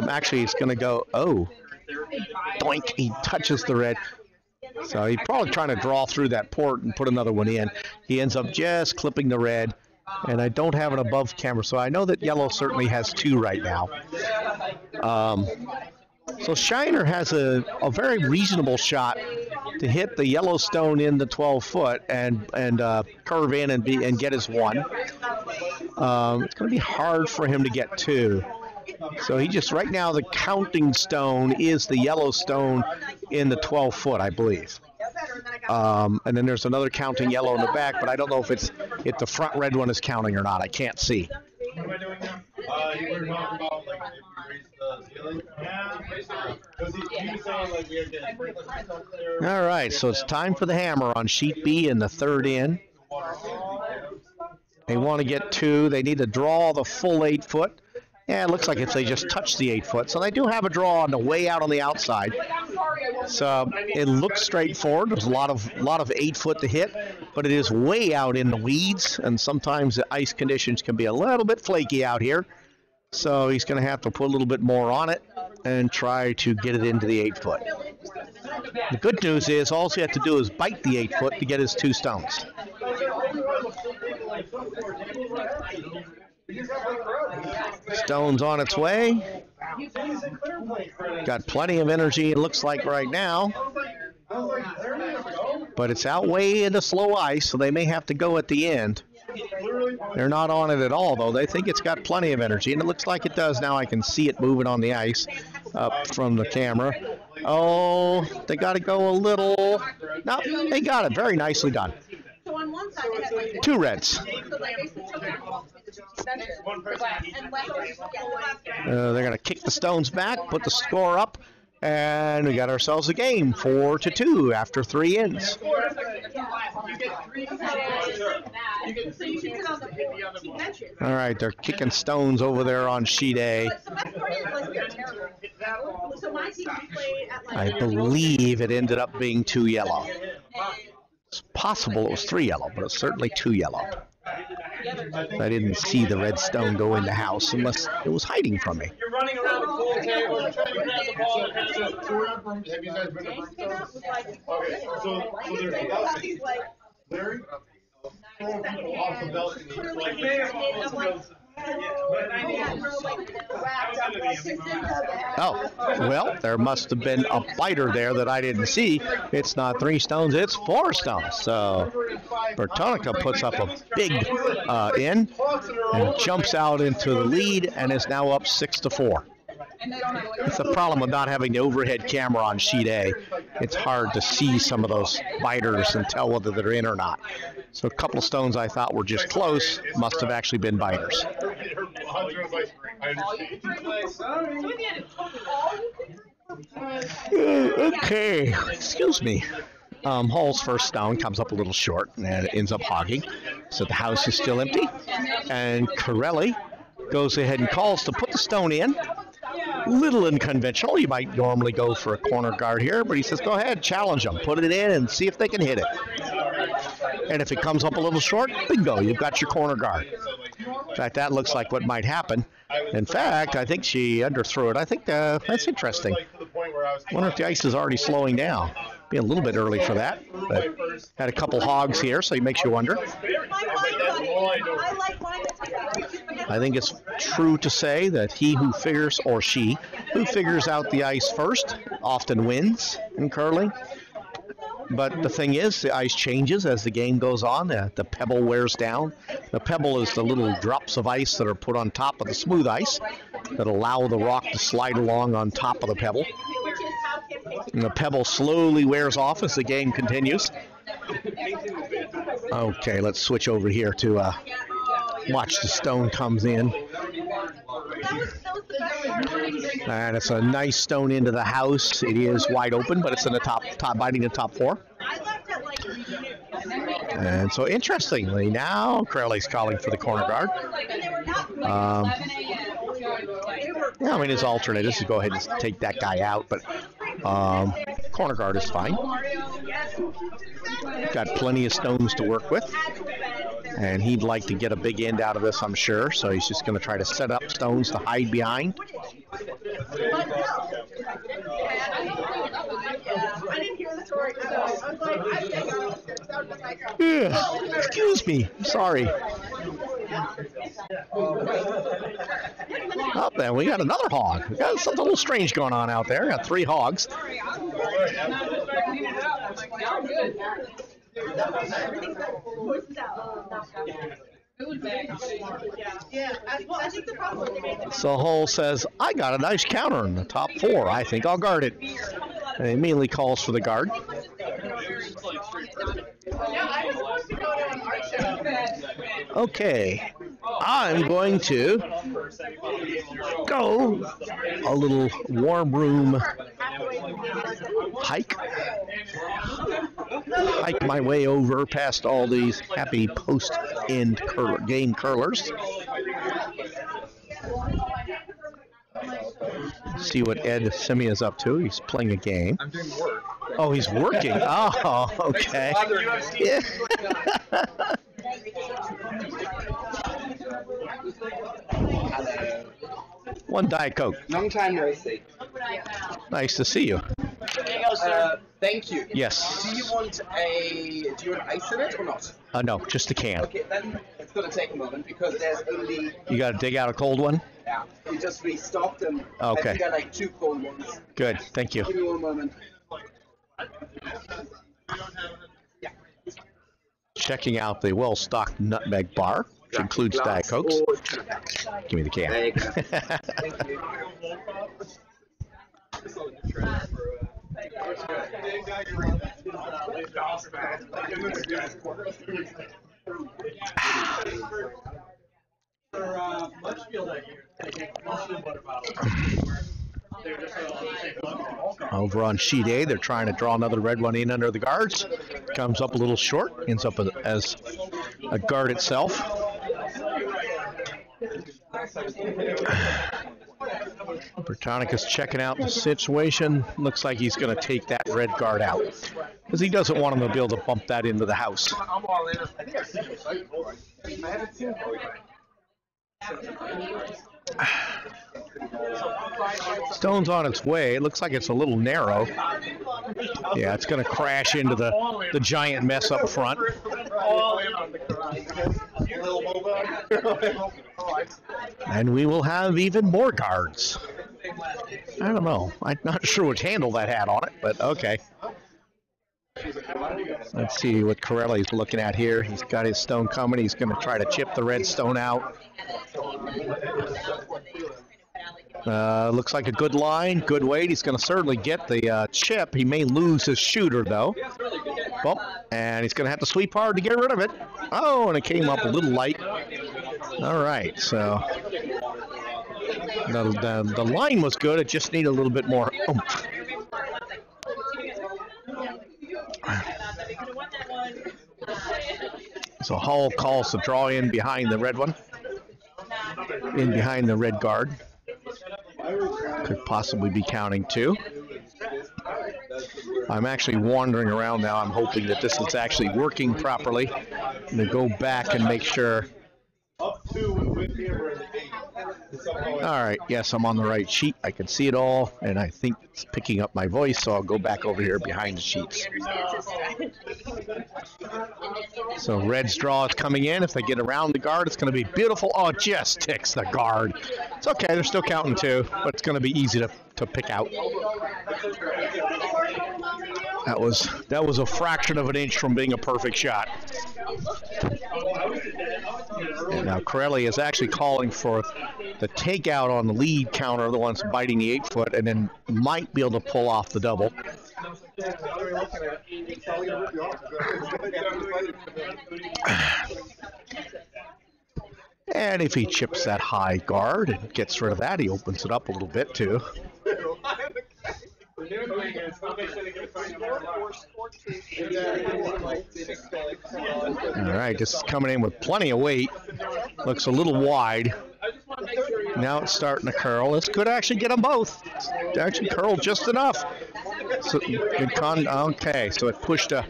Actually, he's going to go, doink, he touches the red. So he's probably trying to draw through that port and put another one in. He ends up just clipping the red. And I don't have an above camera, so I know that yellow certainly has 2 right now. So Scheiner has a very reasonable shot to hit the yellow stone in the 12-foot and curve in and get his 1. It's going to be hard for him to get 2. So he just, right now, the counting stone is the yellow stone in the 12-foot, I believe. And then there's another counting yellow in the back, but I don't know if the front red one is counting or not. I can't see. What am I doing now? You were talking about, like, if you raise the ceiling. Yeah. Because he was saying, like, we are getting. All right, so it's time for the hammer on Sheet B in the 3rd in. They want to get 2. They need to draw the full 8-foot. Yeah, it looks like if they just touch the 8-foot. So they do have a draw on the way out on the outside. So it looks straightforward. There's a lot of 8-foot to hit, but it is way out in the weeds, and sometimes the ice conditions can be a little bit flaky out here. So he's going to have to put a little bit more on it and try to get it into the 8-foot. The good news is all he has to do is bite the 8-foot to get his 2 stones. Stone's on its way. Got plenty of energy, it looks like right now. But it's out way into slow ice, so they may have to go at the end. They're not on it at all, though. They think it's got plenty of energy, and it looks like it does now. I can see it moving on the ice up from the camera. Oh, they got to go a little. No, they got it. Very nicely done. 2 reds. They're going to kick the stones back, put the score up, and we got ourselves a game, 4-2 after 3 ends. All right, they're kicking stones over there on Sheet A. I believe it ended up being 2 yellow. It's possible it was 3 yellow, but it's certainly 2 yellow. I didn't see the red stone go in the house unless it was hiding from me. You're running around a full 10 we're at Broome. Have you guys been to Broome? Okay, so there's Larry throwing people off the balcony. Oh, well, there must have been a biter there that I didn't see. It's not 3 stones, it's 4 stones. So Bertonica puts up a big in and jumps out into the lead and is now up 6-4. It's the problem with not having the overhead camera on sheet A. It's hard to see some of those biters and tell whether they're in or not. So a couple of stones I thought were just close must have actually been biters. Okay, excuse me. Hall's first stone comes up a little short and it ends up hogging. So the house is still empty. And Carelli goes ahead and calls to put the stone in. Little unconventional. You might normally go for a corner guard here, but he says, go ahead, challenge them. Put it in and see if they can hit it. And if it comes up a little short, bingo, you've got your corner guard. In fact, that looks like what might happen. In fact, I think she underthrew it. I think that's interesting. I wonder if the ice is already slowing down. Be a little bit early for that, but had a couple hogs here, so it makes you wonder. I think it's true to say that he who figures, or she, who figures out the ice first often wins in curling. But the thing is, the ice changes as the game goes on. The pebble wears down. The pebble is the little drops of ice that are put on top of the smooth ice that allow the rock to slide along on top of the pebble. And the pebble slowly wears off as the game continues. Okay, let's switch over here to watch the stone comes in. And it's a nice stone into the house. It is wide open, but it's in the top biting the top 4. And so interestingly, now Carelli's calling for the corner guard. Yeah, I mean, his alternate is to go ahead and take that guy out, but corner guard is fine. Got plenty of stones to work with. And he'd like to get a big end out of this, I'm sure. So he's just going to try to set up stones to hide behind. Yeah, excuse me. Sorry. Oh, then we got another hog. We got something a little strange going on out there. Got 3 hogs. So Hull says, I got a nice counter in the top 4. I think I'll guard it. And he immediately calls for the guard. Okay, I'm going to go a little warm room hike my way over past all these happy post-end game curlers. See what Ed Semia is up to. He's playing a game. I'm doing work. Oh, he's working. Oh, okay. Yeah. One Diet Coke. Long time no see. Nice to see you. Here you go, sir. Thank you. Yes. Do you want ice in it or not? No, just a can. Okay, then it's going to take a moment because there's only... You got to dig out a cold one? Yeah. We just restocked and okay. I think I like 2 cold ones. Good, thank you. Give me 1 moment. Yeah. Checking out the well-stocked nutmeg bar, which includes Diet Cokes. Give me the can. Thank you. Over on sheet A, they're trying to draw another red one in under the guards. Comes up a little short, ends up as a guard itself. Bertonica's checking out the situation. Looks like he's going to take that red guard out because he doesn't want him to be able to bump that into the house. I'm all in. I think I've seen your site before. I haven't seen it. Stone's on its way. It looks like it's a little narrow. Yeah, it's going to crash into the giant mess up front. And we will have even more guards. I don't know. I'm not sure which handle that had on it, but okay. Let's see what Carelli's looking at here. He's got his stone coming. He's going to try to chip the red stone out. Looks like a good line, good weight. He's going to certainly get the chip. He may lose his shooter, though. Well, and he's going to have to sweep hard to get rid of it. Oh, and it came up a little light. All right, so the line was good. It just needed a little bit more oomph. So Hull calls the draw in behind the red one. In behind the red guard. Could possibly be counting 2. I'm actually wandering around now. I'm hoping that this is actually working properly. I'm going to go back and make sure. All right, yes, I'm on the right sheet. I can see it all, and I think it's picking up my voice, so I'll go back over here behind the sheets. So red's draw is coming in. If they get around the guard, it's going to be beautiful. Oh, it just ticks the guard. It's okay. They're still counting 2, but it's going to be easy to pick out. That was a fraction of an inch from being a perfect shot. And now Carelli is actually calling for the takeout on the lead counter, the one's biting the 8-foot, and then might be able to pull off the double. And if he chips that high guard and gets rid of that, he opens it up a little bit too. All right, this is coming in with plenty of weight. Looks a little wide. Now it's starting to curl. This could actually get them both. It actually curled just enough. So, okay, so it pushed a.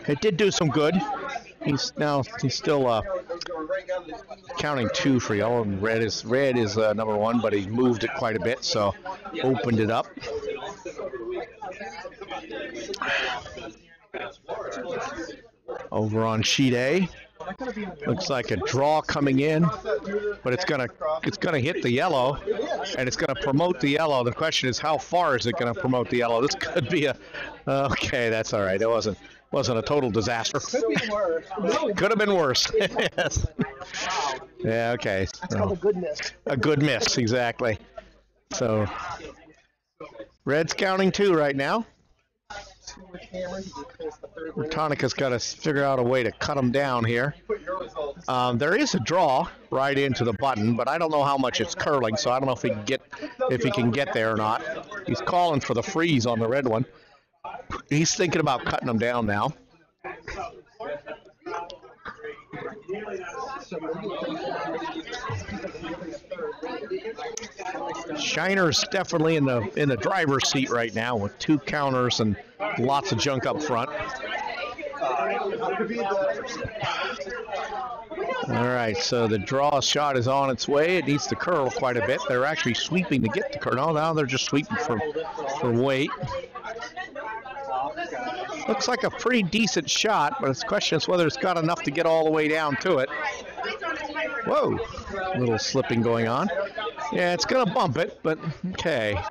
It did do some good. He's still counting 2 for yellow, and red is number 1, but he moved it quite a bit, so opened it up. Over on sheet A, looks like a draw coming in, but it's gonna hit the yellow, and it's gonna promote the yellow. The question is, how far is it gonna promote the yellow? This could be a. Okay, that's all right. It wasn't a total disaster. Could be worse. Could have been worse. Yes. Yeah. Okay. That's called a good miss. A good miss, exactly. So, red's counting 2 right now. Bertonica's got to figure out a way to cut him down here. There is a draw right into the button, but I don't know how much it's curling, so I don't know if he can get there or not. He's calling for the freeze on the red one. He's thinking about cutting him down now. Scheiner's definitely in the driver's seat right now with 2 counters and lots of junk up front. All right, so the draw shot is on its way. It needs to curl quite a bit. They're actually sweeping to get the curl. No, now they're just sweeping for weight. Looks like a pretty decent shot, but the question is whether it's got enough to get all the way down to it. Whoa, a little slipping going on. Yeah, it's going to bump it, but okay.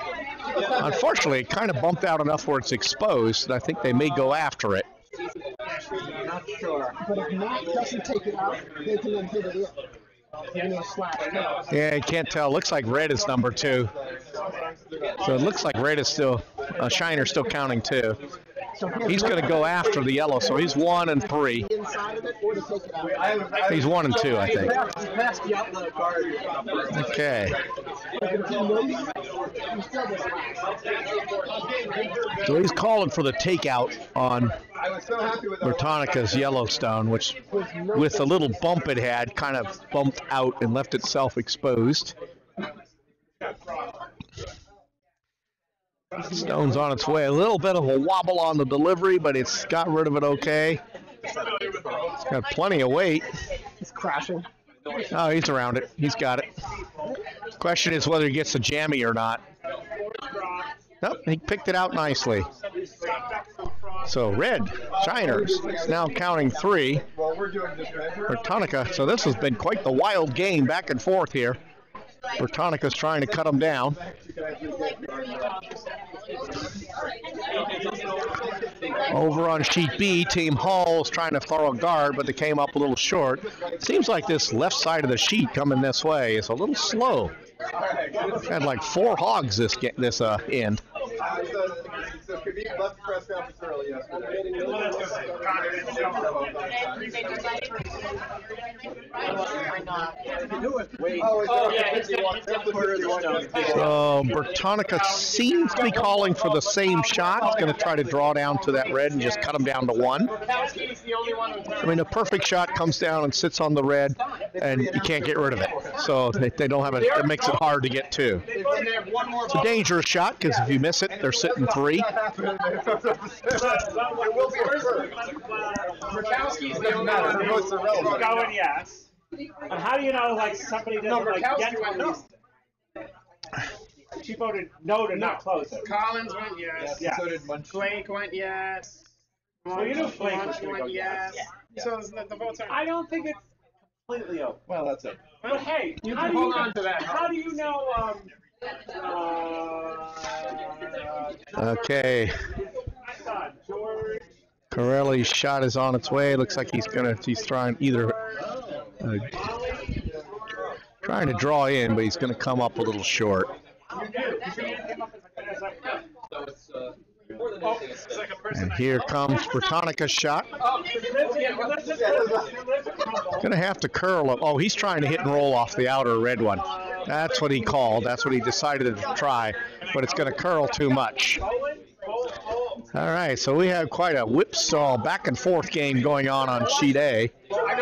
Unfortunately, it kind of bumped out enough where it's exposed, and I think they may go after it. Not sure. But if Matt doesn't take it out, they can then hit it in. Yeah, I can't tell. Looks like red is number 2. So it looks like red is still, Scheiner's still counting 2. He's going to go after the yellow, so he's 1 and 3. He's 1 and 2, I think. Okay. So he's calling for the takeout on Bertonica's Yellowstone, which, with the little bump it had, kind of bumped out and left itself exposed. Stone's on its way. A little bit of a wobble on the delivery, but it's got rid of it okay. It's got plenty of weight. It's crashing. Oh, he's around it. He's got it. Question is whether he gets the jammy or not. Nope, he picked it out nicely. So red, Scheiners, is now counting 3. Bertonica, so this has been quite the wild game back and forth here. Bertonica's trying to cut him down. Over on sheet B, Team Hall is trying to throw a guard, but they came up a little short. Seems like this left side of the sheet coming this way is a little slow. Had like 4 hogs this end. So Bertonica seems to be calling for the same shot. He's going to try to draw down to that red and just cut him down to 1. I mean, a perfect shot comes down and sits on the red, and you can't get rid of it. So they don't have it. It makes it hard to get 2. It's a dangerous shot because if you miss it, they're sitting 3. Murkowski's the only one who's going yes. And how do you know, like, somebody doesn't get one? She voted no to not close it. Collins went yes. Yeah. So did Munch. Blake went yes. So you know Blake went yes. Yeah. So the votes are. I don't think it's completely open. Well, that's it. But hey, You how can do hold you on to that. How do you know? Okay. I thought George. Carelli's shot is on its way. Looks like he's trying either trying to draw in, but he's going to come up a little short. And here comes Bertonica's shot. Going to have to curl up. Oh, he's trying to hit and roll off the outer red one. That's what he called. That's what he decided to try, but it's going to curl too much. All right, so we have quite a whipsaw back and forth game going on sheet A. I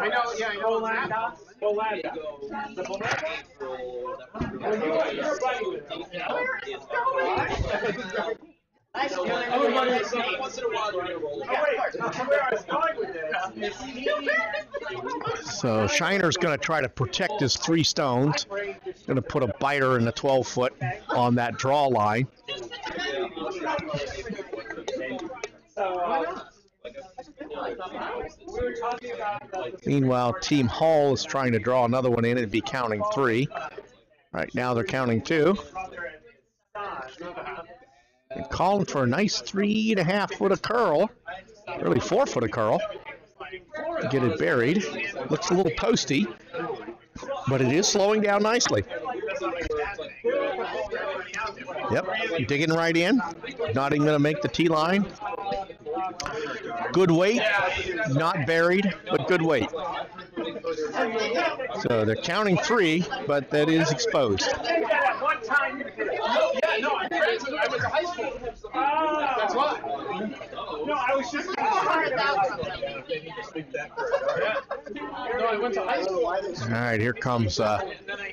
know, yeah, I know. So Scheiner's going to try to protect his 3 stones. Going to put a biter in the 12-foot on that draw line. Meanwhile, Team Hall is trying to draw another one in and be counting 3. Right now they're counting 2. And calling for a nice 3.5 foot of curl, really 4 foot of curl. Get it buried. Looks a little posty, but it is slowing down nicely. Yep, digging right in. Not even going to make the tee line. Good weight, not buried, but good weight. So they're counting 3, but that is exposed. I went to high school. That's why. No, I was just. No, I went to high school. All right, here comes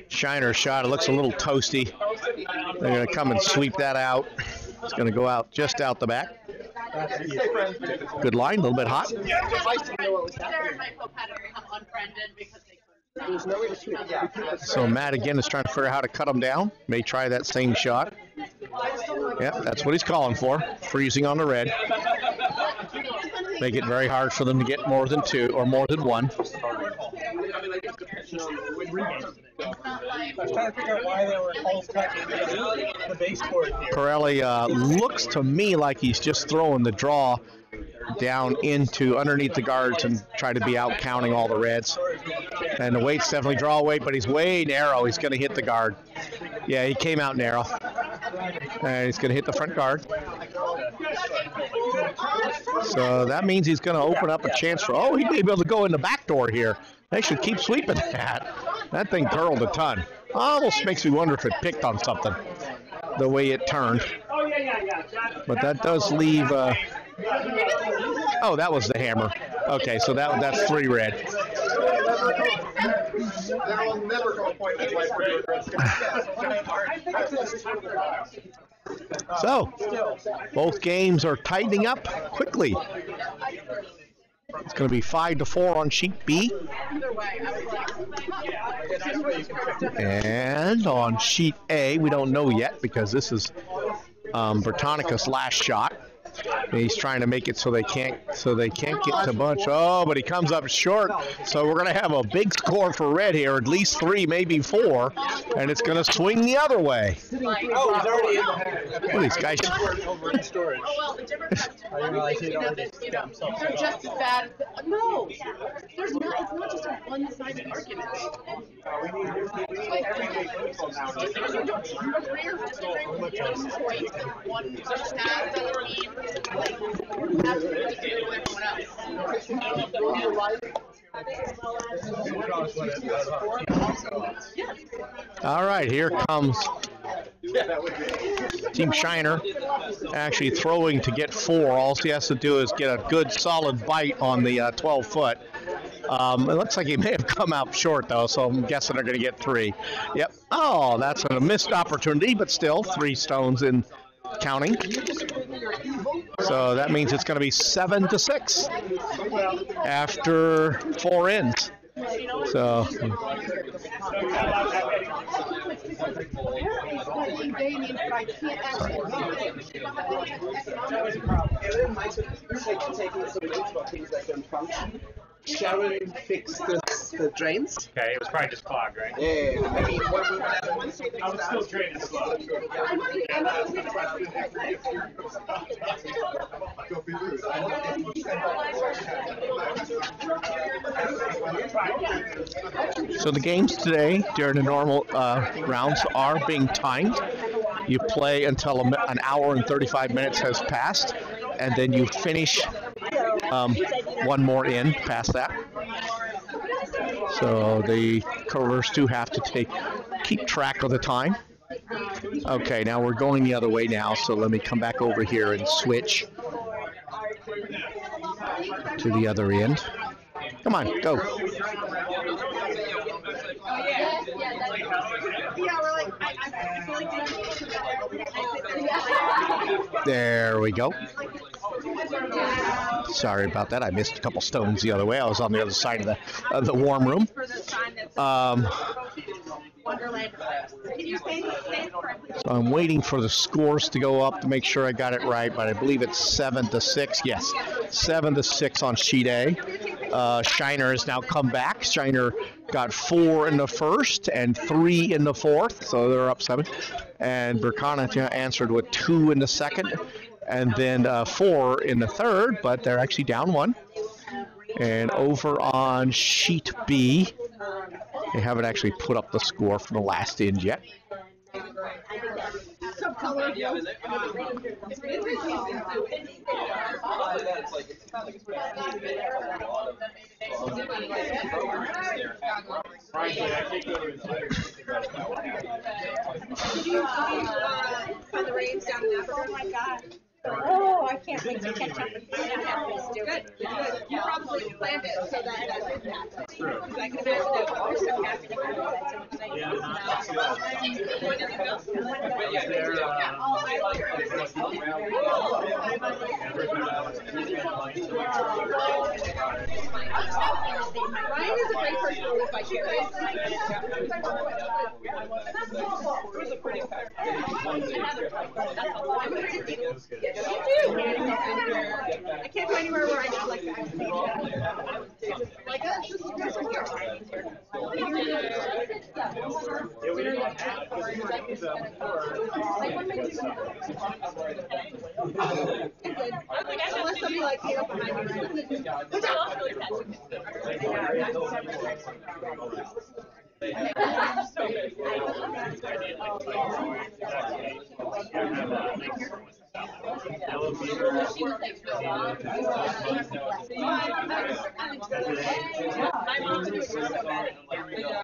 Scheiner's shot. It looks a little toasty. They're going to come and sweep that out. It's going to go out just out the back. Good line, a little bit hot. So Matt again is trying to figure out how to cut him down. May try that same shot. Yep, that's what he's calling for. Freezing on the red. Make it very hard for them to get more than 2 or more than 1. I was trying to figure out why they were holes cut the baseboard here. Carelli looks to me like he's just throwing the draw down into underneath the guards and try to be out counting all the reds. And the weight's definitely draw weight, but he's way narrow. He's going to hit the guard. Yeah, he came out narrow. And he's going to hit the front guard. So that means he's going to open up a chance for, oh, he may be able to go in the back door here. They should keep sweeping that. That thing curled a ton. Almost makes me wonder if it picked on something, the way it turned. But that does leave, oh, that was the hammer. Okay, so that's 3 red. So, both games are tightening up quickly. It's going to be 5-4 on sheet B. And on sheet A, we don't know yet because this is Bertonica's last shot. And he's trying to make it so they can't get to bunch. Oh, but he comes up short. So we're going to have a big score for red here, at least 3, maybe 4, and it's going to swing the other way. Oh, he's already in the What are these guys? over in storage. Oh, well, the difference I didn't realize he'd already got himself they're set up. just as bad. No, there's not. It's not just a one-sided argument. One just has doesn't mean that's what you do with everyone else. All right, here comes Team Scheiner actually throwing to get 4. All he has to do is get a good solid bite on the 12-foot. It looks like he may have come out short, though, so I'm guessing they're going to get 3. Yep. Oh, that's a missed opportunity, but still 3 stones in counting. So that means it's going to be 7-6 after 4 ends. So. Sharon fixed the drains. Okay, it was probably just clogged, right? Yeah, I mean, I was still draining slow. So the games today during the normal rounds are being timed. You play until an hour and 35 minutes has passed, and then you finish one more in past that. So the curlers do have to keep track of the time. Okay, now we're going the other way now, so let me come back over here and switch to the other end. Come on, go. There we go. Sorry about that. I missed a couple stones the other way. I was on the other side of the warm room. So I'm waiting for the scores to go up to make sure I got it right, but I believe it's 7-6. Yes, 7-6 on sheet A. Scheiner has now come back. Scheiner got 4 in the first and 3 in the fourth, so they're up 7. And Bertonica answered with 2 in the second, and then 4 in the third, but they're actually down 1. And over on sheet B, they haven't actually put up the score from the last end yet. Did you find the rains down in Africa? Oh my God. Oh, I can't wait to catch up and find out how it's doing. Good. You probably planned it so that didn't happen. Because I can imagine that when we're so happy to go Ryan is a great person to live vicariously. You do. I can't go anywhere where I know like that. Like that's just here. Unless somebody like came up behind me.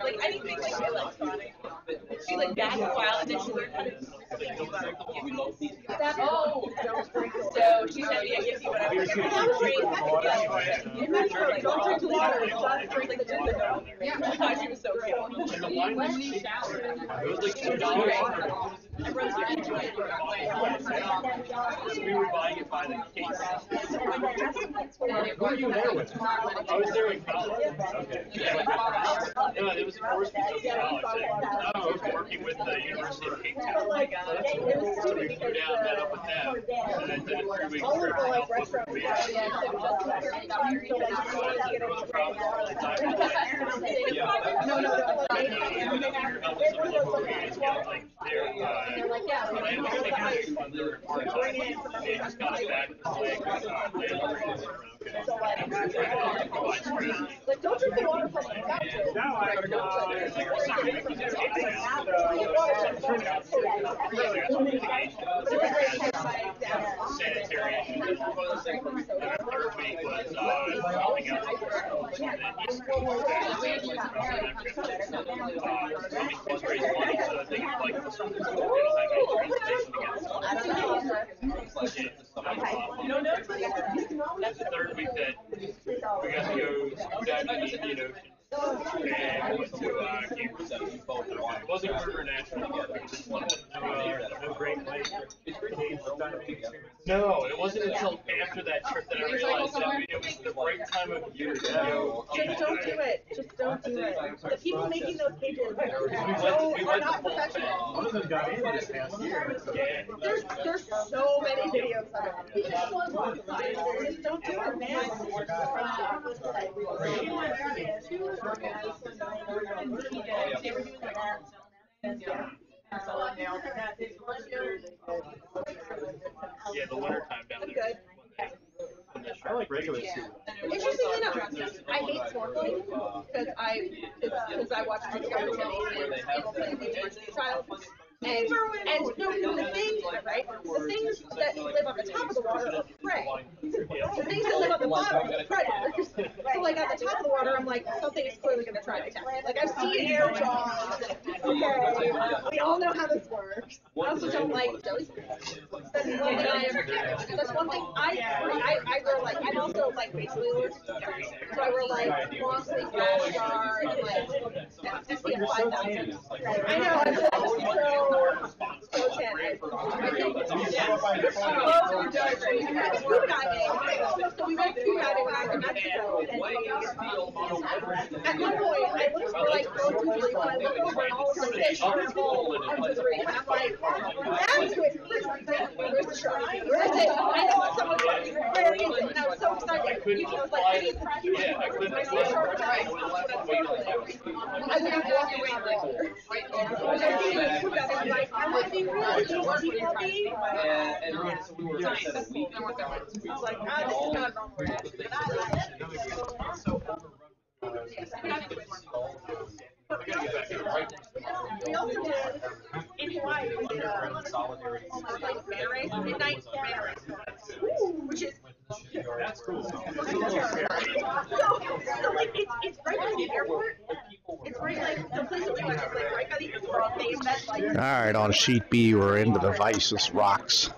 Like anything like electronic. She like back a while and then she learned how to so she said, yeah, give you whatever. Don't drink water. It's not drink like the gin. Yeah, I thought she was so cute. When she showered, it was like Everyone's getting into it. So we were buying it by the case. Who are you there with? I was there in college. Okay. No, it was a course because of college. I was working with the University of Cape Town. So we flew down, met up with them, and then did a 3-week trip to help with the Like, don't drink the water from the fountain. sanitary issues. And the third week was helping out with schools. And then he screwed that. Was raising money, so I think it's like something against that's the third week that we got to go down to the Indian Ocean. And we went to campers. It wasn't River National Park. We just wanted to do a Great Lake. No, it wasn't until after that trip that I realized that it was the right time of year to go. Just don't do it. Just don't do it. The people making those pages We are went not the full thing. professional. One of them got in this past year. There's so many videos of it. Just don't do it, man. Yeah, the winter time down I'm there. good. I like regular soup. Interestingly enough, I hate snorkeling because I watch Discovery Channel and people play the child. And no, the things, right? The things that live on the top of the water are prey. The things that live on the bottom are predators. So like at the top of the water, I'm like, something is clearly going to try to attack me. Like I've seen air jaws. Okay, we all know how this works. I also don't like jellyfish. That's one thing I wear like, I'm also like basically allergic to jellyfish. So I wear like long sleeve rash guard and like SPF 5000. I know, I'm so tan. So we went scuba diving back in Mexico, and at one point I looked for like go to three, so I looked over and all of the fish were full of debris. And I'm like, that's good. Where's the shark? Where's it? I know it's someone's like, where is it? And I was so excited. You know, I was like, I need the cute. I see a shark guy. I would have walked away in the water. Which I see with scuba diving, I'm like, I want to be really easy, healthy. And so we were there 7 weeks. I was like, this is not normal. We also did in Hawaii. We did like man race, midnight man race, which is That's cool. so like it's right by the airport. It's right like the place that we went was like right by the airport. They invest like. All right, on sheet B, we're into the Vices rocks.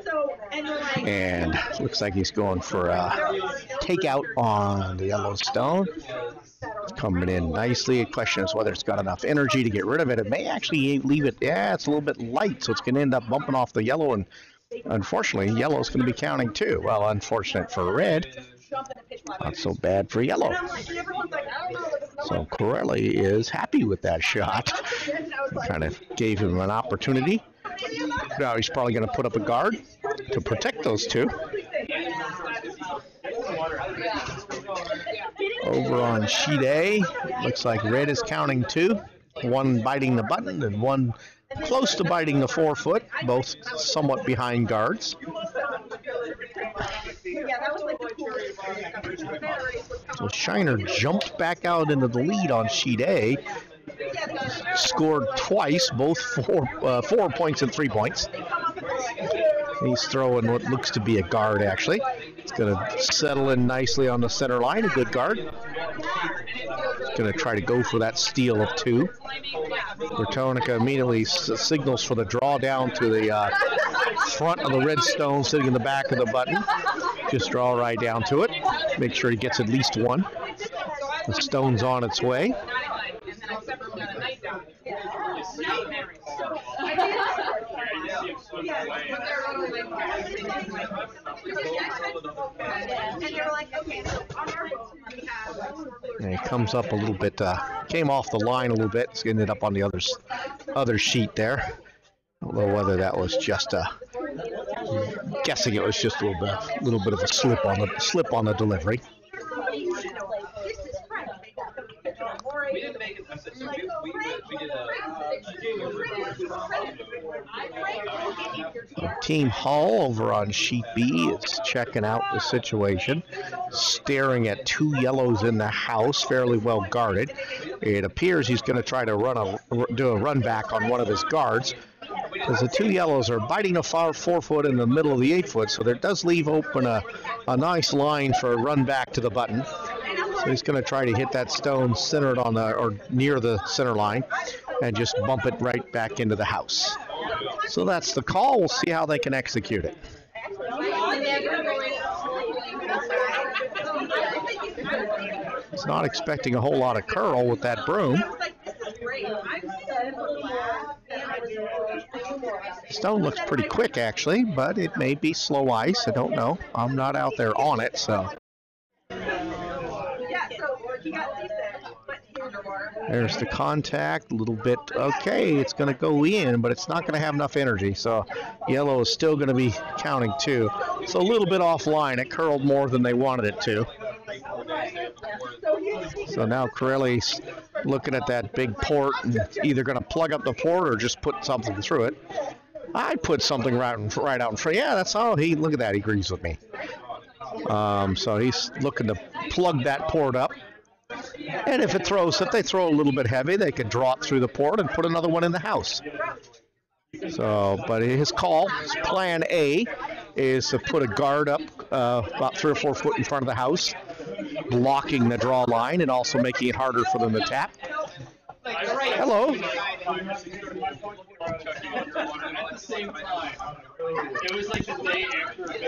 So and we're like. And looks like he's going for a takeout on the Yellowstone. It's coming in nicely. The question is whether it's got enough energy to get rid of it. It may actually leave it, it's a little bit light, so it's going to end up bumping off the yellow, and unfortunately, yellow's going to be counting too. Well, unfortunate for red, not so bad for yellow. So Carelli is happy with that shot. Kind of gave him an opportunity. Now he's probably going to put up a guard to protect those two. Over on sheet A, looks like red is counting two. One biting the button and one close to biting the forefoot, both somewhat behind guards. So Scheiner jumped back out into the lead on sheet A. Scored twice, both 4 points and 3 points. He's throwing what looks to be a guard, actually. It's going to settle in nicely on the center line, a good guard. Going to try to go for that steal of 2. Bertonica immediately signals for the draw down to the front of the red stone sitting in the back of the button. Just draw right down to it. Make sure he gets at least one. The stone's on its way. And he comes up a little bit, came off the line a little bit, so ended up on the other sheet there. I don't know whether that was just guessing it was just a little bit of a slip on the delivery. We didn't make it. Team Hall over on sheet B is checking out the situation, staring at two yellows in the house, fairly well guarded. It appears he's going to try to do a run back on one of his guards, because the two yellows are biting a 4-foot in the middle of the 8-foot, so that does leave open a nice line for a run back to the button. So he's going to try to hit that stone centered on or near the center line and just bump it right back into the house. So that's the call. We'll see how they can execute it. He's not expecting a whole lot of curl with that broom. Stone looks pretty quick, actually, but it may be slow ice. I don't know. I'm not out there on it, so. There's the contact, a little bit. Okay, it's going to go in, but it's not going to have enough energy, so yellow is still going to be counting too. It's a little bit offline. It curled more than they wanted it to. So now Carelli's looking at that big port and either going to plug up the port or just put something through it. I'd put something right out in front. Yeah, that's all. Look at that. He agrees with me. So he's looking to plug that port up. And if they throw a little bit heavy, they can draw it through the port and put another one in the house. So, but his plan A, is to put a guard up about 3 or 4 foot in front of the house, blocking the draw line and also making it harder for them to tap. Hello.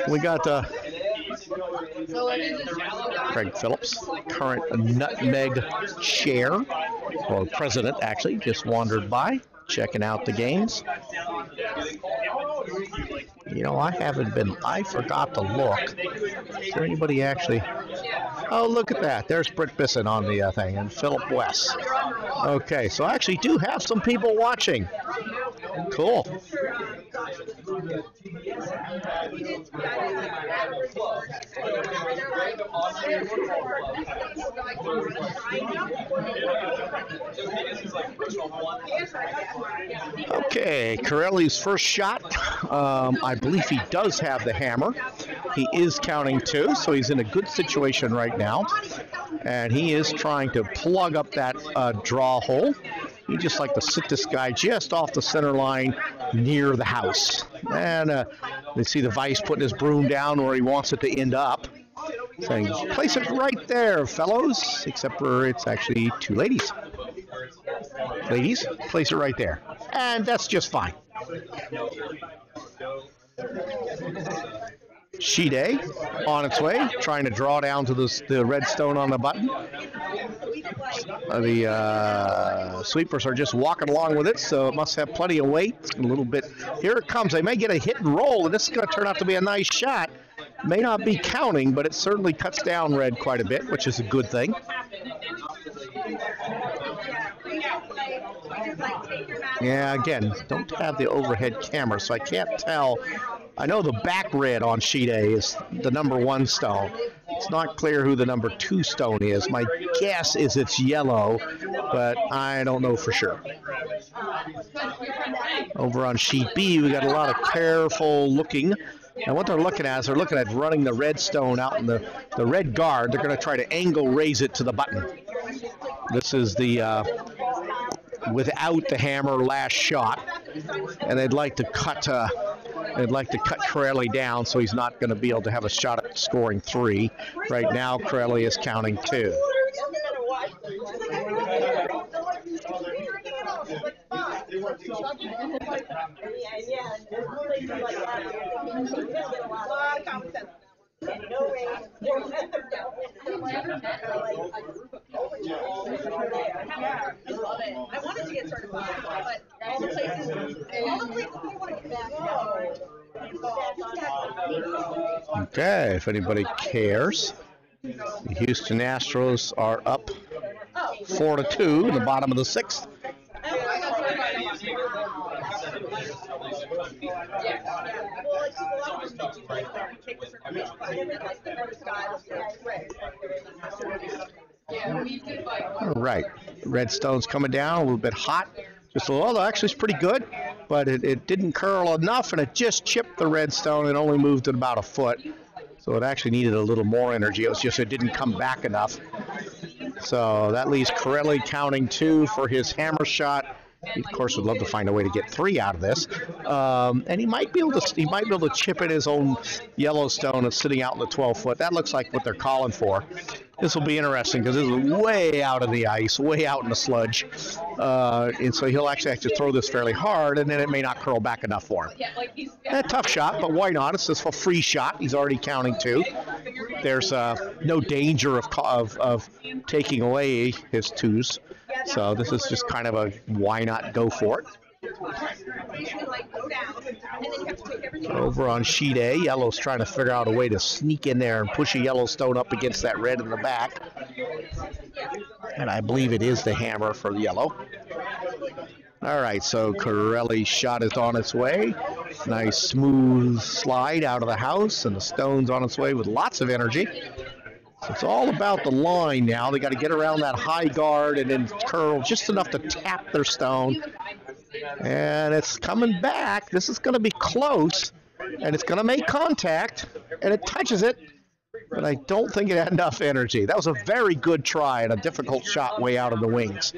We got Craig Phillips, current Nutmeg chair, or president actually, just wandered by, checking out the games. You know, I forgot to look. Is there anybody actually? Oh, look at that. There's Britt Bisson on the thing, and Philip West. Okay, so I actually do have some people watching. Cool. Okay, Carelli's first shot. I believe he does have the hammer. He is counting 2, so he's in a good situation right now. And he is trying to plug up that draw hole. He just like to sit this guy just off the center line near the house. And they see the vice putting his broom down where he wants it to end up. Saying, place it right there, fellows. Except for it's actually 2 ladies. Ladies, place it right there. And that's just fine. Sheet A on its way, trying to draw down to the red stone on the button. The sweepers are just walking along with it, so it must have plenty of weight. A little bit. Here it comes. They may get a hit and roll, and this is going to turn out to be a nice shot. May not be counting, but it certainly cuts down red quite a bit, which is a good thing. Yeah, again, don't have the overhead camera, so I can't tell. I know the back red on sheet A is the number 1 stone. It's not clear who the number 2 stone is. My guess is it's yellow, but I don't know for sure. Over on sheet B, we got a lot of careful looking. And what they're looking at is they're looking at running the red stone out in the red guard. They're going to try to angle raise it to the button. This is the without the hammer last shot, and they'd like to cut Carelli down so he's not going to be able to have a shot at scoring 3. Right now, Carelli is counting 2. No rain. I've never met a group of people. Yeah, I love it. I wanted to get certified, but all the places I want to get back to. Okay, if anybody cares, the Houston Astros are up 4-2 in the bottom of the sixth. All right, Redstone's coming down, a little bit hot. Just a little, actually it's pretty good, but it didn't curl enough, and it just chipped the Redstone and only moved it about a foot. So it actually needed a little more energy. It was just it didn't come back enough. So that leaves Carelli counting 2 for his hammer shot. He, of course, would love to find a way to get 3 out of this, and he might be able to chip in his own Yellowstone that's sitting out in the 12-foot. That looks like what they're calling for. This will be interesting because this is way out of the ice, way out in the sludge, and so he'll actually have to throw this fairly hard, and then it may not curl back enough for him. Tough shot, but why not? It's just a free shot. He's already counting 2. There's no danger of taking away his 2s. So this is just kind of a why not go for it. Over on sheet A, Yellow's trying to figure out a way to sneak in there and push a Yellowstone up against that red in the back. And I believe it is the hammer for the Yellow. All right, so Carelli's shot is on its way. Nice smooth slide out of the house, and the stone's on its way with lots of energy. So it's all about the line now. They got to get around that high guard and then curl just enough to tap their stone. And it's coming back. This is going to be close, and it's going to make contact, and it touches it. But I don't think it had enough energy. That was a very good try and a difficult shot way out of the wings.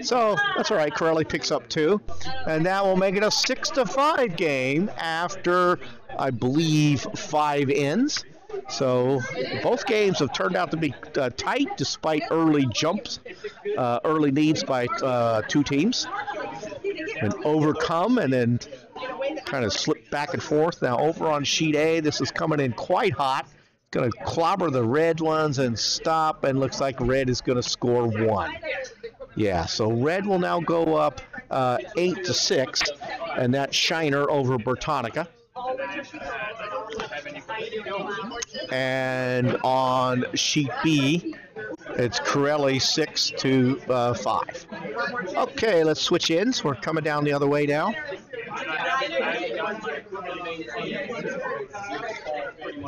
So that's all right. Carelli picks up 2, and that will make it a 6-5 game after, I believe, 5 ends. So both games have turned out to be tight despite early jumps, early leads by 2 teams, and overcome and then kind of slip back and forth. Now over on sheet A, this is coming in quite hot. Going to clobber the red ones and stop, and looks like red is going to score 1. Yeah, so red will now go up 8-6, and that's Scheiner over Bertonica. And on sheet B, it's Carelli 6-5. Okay, let's switch ends. We're coming down the other way now.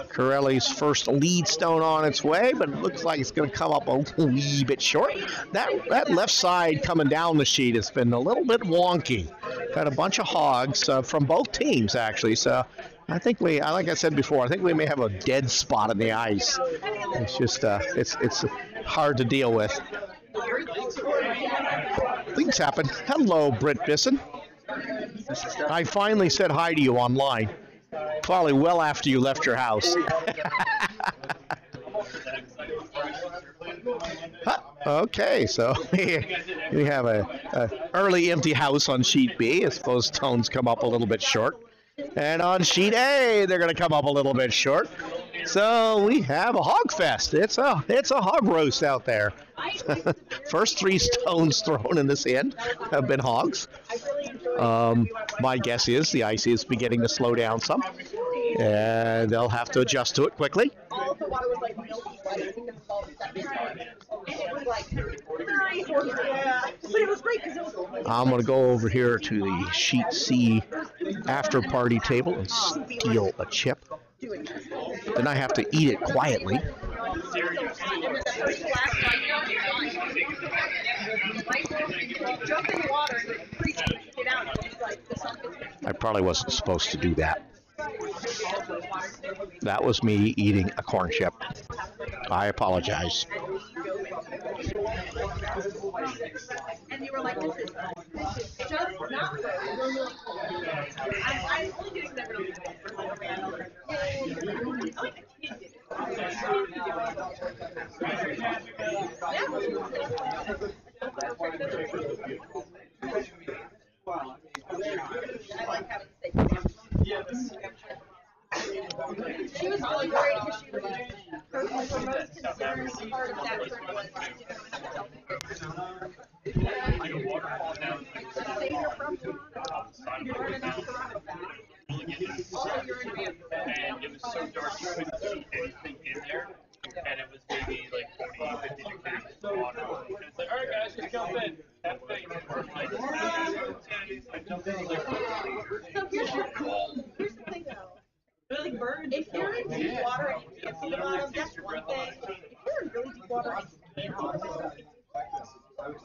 Carelli's first lead stone on its way, but it looks like it's going to come up a wee bit short. That left side coming down the sheet has been a little bit wonky. Got a bunch of hogs from both teams, actually. So I think like I said before, I think we may have a dead spot in the ice. It's just, it's hard to deal with. Things happen. Hello, Britt Bisson. I finally said hi to you online. Probably well after you left your house. Okay, so we have a early empty house on sheet B. I suppose tones come up a little bit short. And on sheet A, they're going to come up a little bit short. So we have a hog fest. It's a hog roast out there. First 3 stones thrown in this end have been hogs. My guess is the ice is beginning to slow down some, and they'll have to adjust to it quickly. I'm going to go over here to the sheet C after party table and steal a chip. Then I have to eat it quietly. I probably wasn't supposed to do that. That was me eating a corn chip. I apologize. And you were like, this is just not good. I'm only doing that really she was really worried because she was part of that trip was Like a waterfall down like say you're from Toronto, you weren't enough Toronto fast. Also, you're in Vancouver. and it was so dark you couldn't see anything in there. And it was maybe like 40, 50 degrees of water. And it's like, alright guys, just jump in. Have faith. I jumped in like, So here's the thing though. Really burn. If you're in deep water and you can't see the bottom, that's one thing. If you're in really deep water and you can't see the bottom.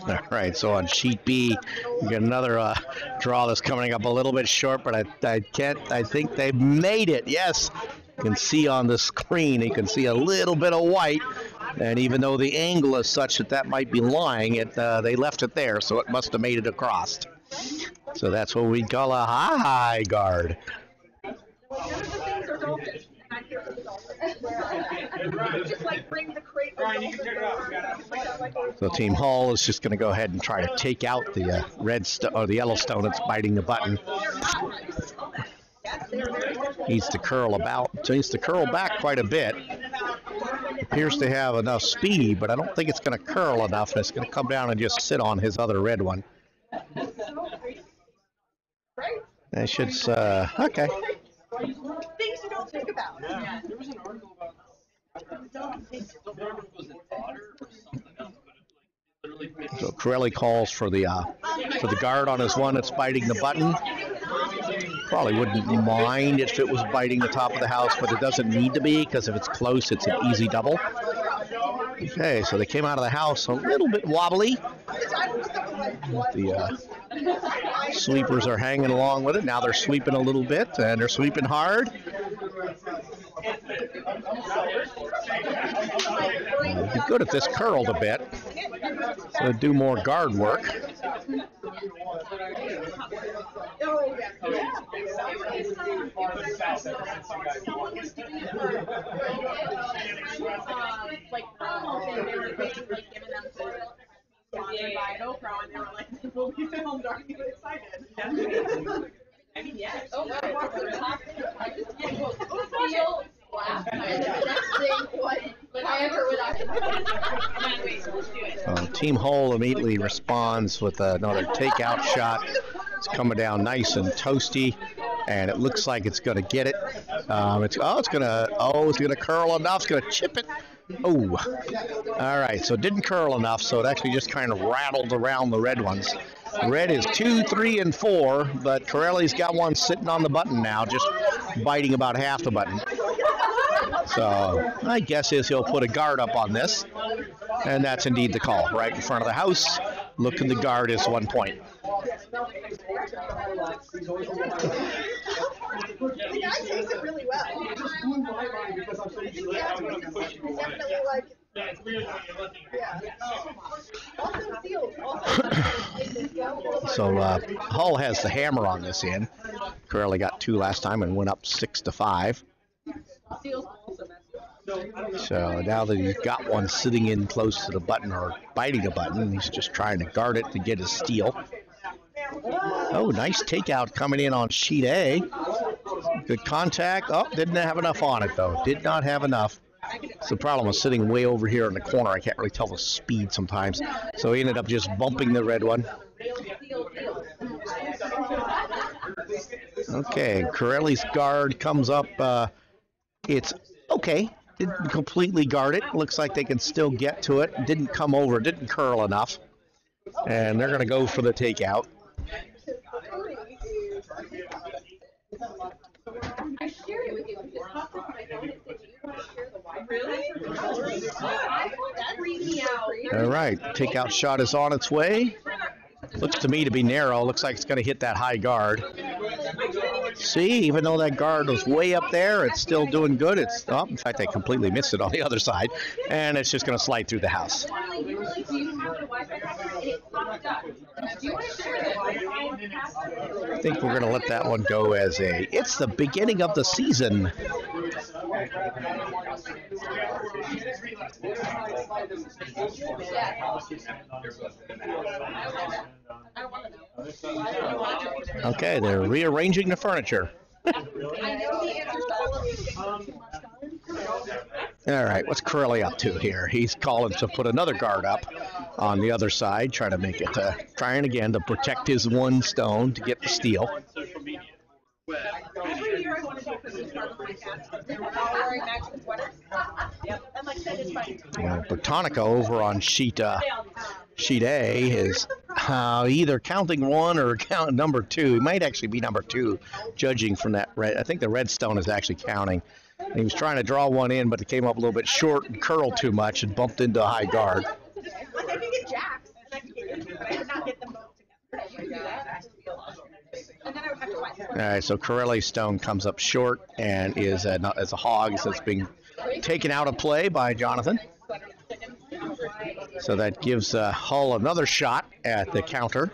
All right, so on sheet B, we got another draw that's coming up a little bit short, but I think they made it. Yes, you can see on the screen, you can see a little bit of white, and even though the angle is such that might be lying, they left it there, so it must have made it across. So that's what we call a high guard. Just like bring the crate over. So Team Hull is just going to go ahead and try to take out the or the yellow stone that's biting the button. Needs to curl back quite a bit. Appears to have enough speed, but I don't think it's going to curl enough, and it's going to come down and just sit on his other red one. That should, okay. Things you don't think about. yeah, there was an article about, I don't remember if it was an otter or something else, but it literally made So Carelli calls for the guard on his one that's biting the button. Probably wouldn't mind if it was biting the top of the house, but it doesn't need to be, because if it's close, it's an easy double. Okay, so they came out of the house a little bit wobbly. The sweepers are hanging along with it. Now they're sweeping a little bit, and they're sweeping hard. It'd be good if this curled a bit, so it'd do more guard work. Like, they were basically giving them sponsored by GoPro, and they were like, "Will be filmed? Are you excited?" I mean, yes. Oh, what's the top? Last time. The next thing, what I ever would Team Hull immediately responds with another takeout shot. It's coming down nice and toasty, and it looks like it's going to get it. It's going to curl enough. It's going to chip it. Oh, all right. So it didn't curl enough, so it actually just kind of rattled around the red ones. Red is 2, 3, and 4, but Carelli's got one sitting on the button now, just biting about half the button. So my guess is he'll put a guard up on this, and that's indeed the call. Right in front of the house, look in the guard is 1 point. The guy takes it really well. I think the athlete is definitely like. Yeah, it's weird when you're looking at it. Also sealed. So Hull has the hammer on this end. Carelli got 2 last time and went up 6-5. So now that he's got one sitting in close to the button or biting a button, he's just trying to guard it to get his steal. Oh, nice takeout coming in on sheet A. Good contact. Oh, didn't have enough on it, though. Did not have enough. So the problem was sitting way over here in the corner. I can't really tell the speed sometimes. So he ended up just bumping the red one. Okay, Carelli's guard comes up. It's okay. Didn't completely guard it. Looks like they can still get to it. Didn't come over. Didn't curl enough. And they're going to go for the takeout. I shared it with you. Really? That freaked me out. All right, takeout shot is on its way. Looks to me to be narrow. Looks like it's going to hit that high guard. See, even though that guard was way up there, it's still doing good. It's in fact, I completely missed it on the other side, and it's just going to slide through the house. I think we're going to let that one go as it's the beginning of the season. Okay, they're rearranging the furniture. I know the All right, what's Carelli up to here? He's calling to put another guard up on the other side, trying to make it, trying again to protect his one stone to get the steal. Every year I want to do Christmas cards with my cats. They're all wearing matching sweaters. Yep. And like I said, it's fine. Bertonica over on sheet A is either counting one or count number two. He might actually be number two, judging from that red. I think the red stone is actually counting. And he was trying to draw one in, but it came up a little bit short and curled too much and bumped into a high guard. Like I could get jacks, and I could get you, but I could not get them both together. And then I would have to find All right, so Carelli's stone comes up short and is as a hog, so it's being taken out of play by Jonathan. So that gives Hull another shot at the counter.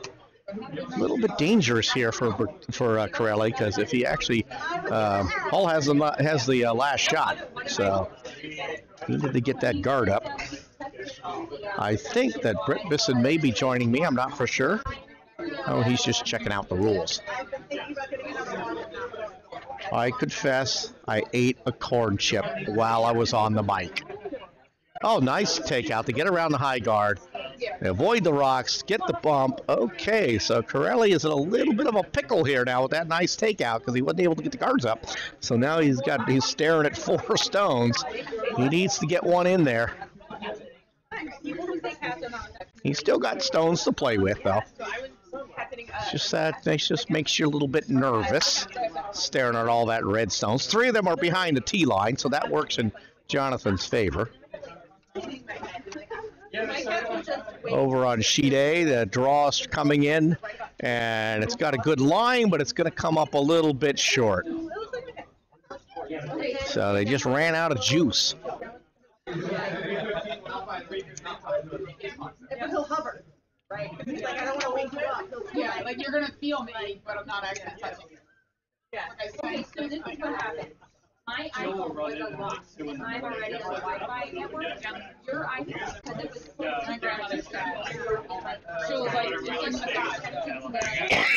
A little bit dangerous here for Carelli, because if he actually Hull has the last shot, so he needed to get that guard up. I think that Brett Bisson may be joining me. I'm not for sure. Oh, he's just checking out the rules. I confess, I ate a corn chip while I was on the mic. Oh, nice takeout to get around the high guard. Avoid the rocks, get the bump. Okay, so Carelli is in a little bit of a pickle here now with that nice takeout because he wasn't able to get the guards up. So now he's staring at 4 stones. He needs to get one in there. He's still got stones to play with, though. It's just that it just makes you a little bit nervous, staring at all that red stones. 3 of them are behind the tee line, so that works in Jonathan's favor. Over on sheet A, the draw's coming in, and it's got a good line, but it's going to come up a little bit short. So they just ran out of juice. He'll hover, right? He's like, I don't want to wake you up. Yeah, like you're gonna feel me, but I'm not actually touching you. Yeah. Okay, so this is what happened. My iPhone was unlocked, and I'm already on the Wi-Fi network. Your iPhone, because it was my grandmother's dad. She was like, it's in the box.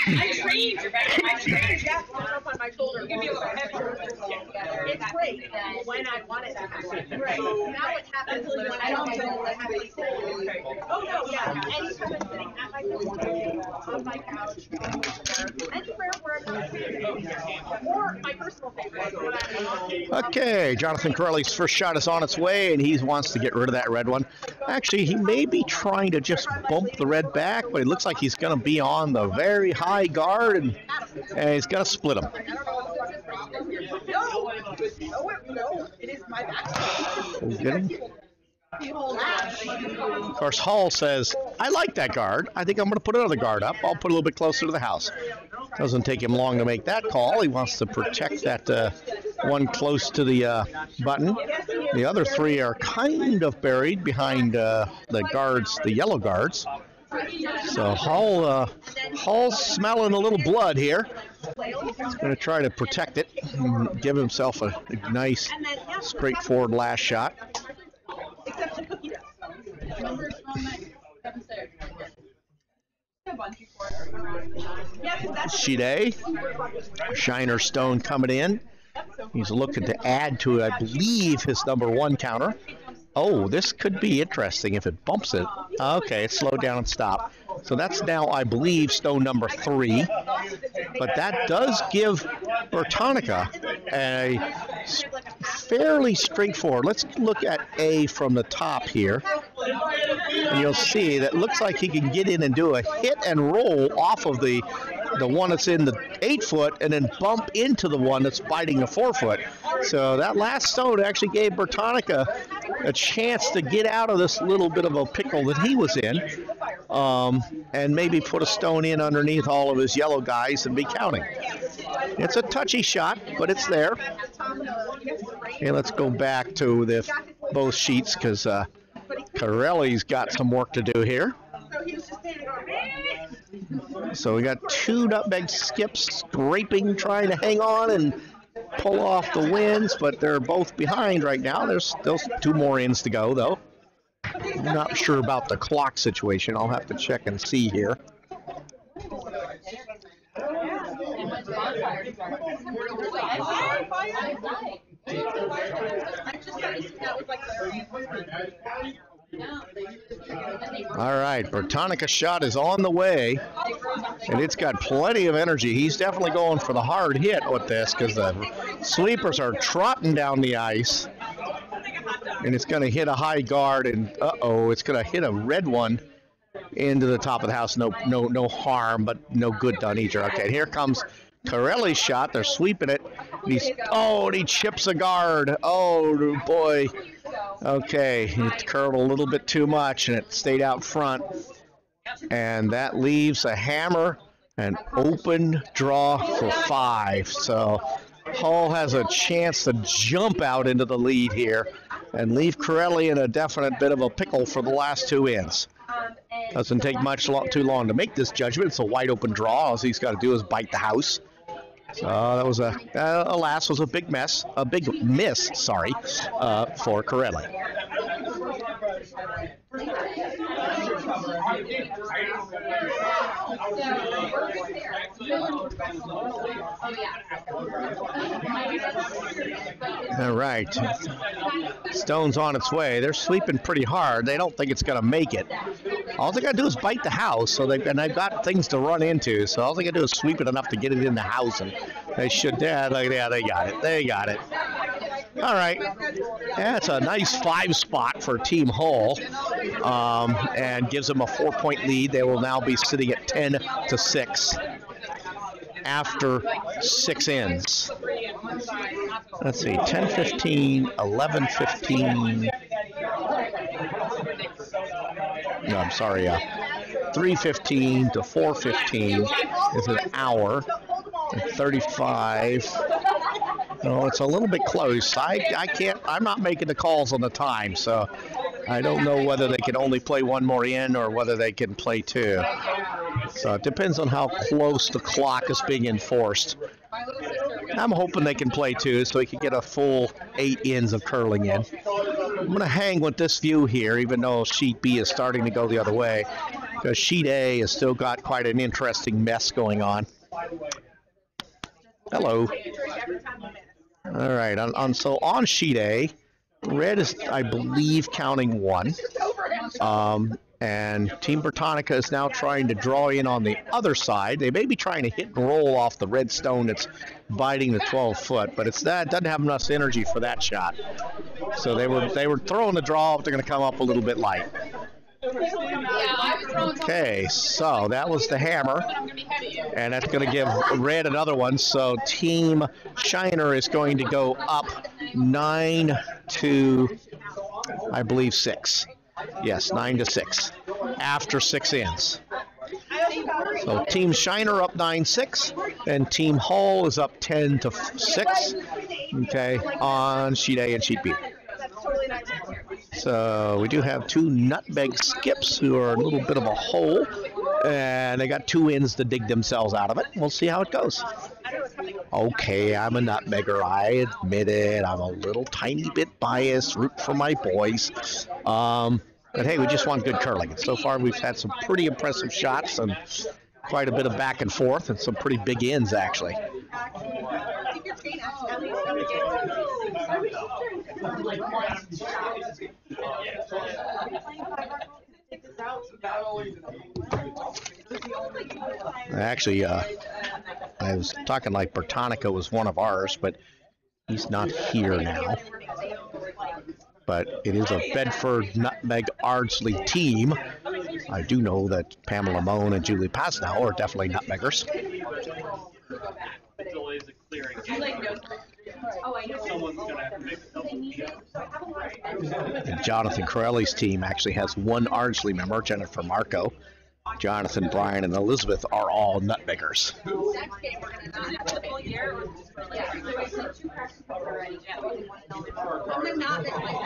I'm trained, Rebecca. I'm trained. Jack was up on my shoulder. Give me a little heavier. It's great when I want it to happen. Right. Now it happens when I don't know I have to sit. Oh no, yeah. Anytime I'm sitting at my computer, on my couch, anywhere where I'm not sitting. Or my personal favorite. Okay, Jonathan Carelli's first shot is on its way, and he wants to get rid of that red one. Actually, he may be trying to just bump the red back, but it looks like he's going to be on the very high guard, and he's going to split him. No, it is my back. Of course, Hull says, I like that guard. I think I'm going to put another guard up. I'll put a little bit closer to the house. Doesn't take him long to make that call. He wants to protect that one close to the button. The other 3 are kind of buried behind the guards, the yellow guards. So Hull's smelling a little blood here. He's going to try to protect it and give himself a nice, straightforward last shot. Sheet A, Scheiner stone coming in. He's looking to add to, I believe, his number 1 counter. Oh, this could be interesting if it bumps it. Okay, it slowed down and stopped. So that's now, I believe, stone number 3. But that does give Bertonica a fairly straightforward. Let's look at A from the top here. And you'll see that looks like he can get in and do a hit and roll off of the one that's in the 8-foot and then bump into the one that's biting the 4-foot. So that last stone actually gave Bertonica a chance to get out of this little bit of a pickle that he was in, and maybe put a stone in underneath all of his yellow guys and be counting. It's a touchy shot, but it's there. Okay, let's go back to both sheets because Carelli's got some work to do here. So we got 2 nutmeg skips scraping, trying to hang on and pull off the wins, but they're both behind right now. There's still 2 more ins to go, though. I'm not sure about the clock situation. I'll have to check and see here. All right, Bertonica shot is on the way, and it's got plenty of energy. He's definitely going for the hard hit with this because the sweepers are trotting down the ice, and it's going to hit a high guard, and it's going to hit a red one into the top of the house. No harm, but no good done either. Okay, here comes Carelli's shot. They're sweeping it. And he chips a guard. Oh boy. Okay, it curled a little bit too much, and it stayed out front. And that leaves a hammer, an open draw for 5. So Hull has a chance to jump out into the lead here and leave Carelli in a definite bit of a pickle for the last 2 ends. Doesn't take too long to make this judgment. It's a wide open draw. All he's got to do is bite the house. So that was alas, was a big miss, for Carelli. All right, Stone's on its way. They're sweeping pretty hard. They don't think it's going to make it. All they got to do is bite the house, they've got things to run into. So all they got to do is sweep it enough to get it in the house, and they should. Yeah, they got it. They got it. All right, that's a nice 5 spot for Team Hull, and gives them a 4-point lead. They will now be sitting at 10-6 after 6 ends. Let's see, 10-15, 11-15. No, I'm sorry. 3:15 to 4:15 is an hour. 35. No, it's a little bit close. I'm not making the calls on the time, so I don't know whether they can only play one more in or whether they can play 2. So it depends on how close the clock is being enforced. I'm hoping they can play 2 so we can get a full 8 ends of curling in. I'm going to hang with this view here, even though Sheet B is starting to go the other way, because Sheet A has still got quite an interesting mess going on. Hello. All right, so on Sheet A, red is, I believe, counting 1. And Team Bertonica is now trying to draw in on the other side. They may be trying to hit and roll off the red stone that's biting the 12-foot, but it doesn't have enough energy for that shot. So they were throwing the draw, but they're going to come up a little bit light. Okay, so that was the hammer, and that's going to give red another one. So Team Scheiner is going to go up 9 to, I believe, 6. Yes, 9-6 after 6 ends. So Team Scheiner up 9-6, and Team Hull is up 10-6. Okay, on Sheet A and Sheet B. So we do have 2 nutmeg skips who are a little bit of a hole, and they got 2 ends to dig themselves out of it. We'll see how it goes. Okay, I'm a nutmegger. I admit it. I'm a little tiny bit biased. Root for my boys. But hey, we just want good curling. And so far, we've had some pretty impressive shots and quite a bit of back and forth and some pretty big ends, actually. Actually, I was talking like Bertonica was one of ours, but he's not here now. But it is a Bedford Nutmeg Ardsley team. I do know that Pamela Moan and Julie Pasnow are definitely nutmeggers. And Jonathan Carelli's team actually has 1 Ardsley member, Jennifer Marco. Jonathan, Brian, and Elizabeth are all nutmeggers.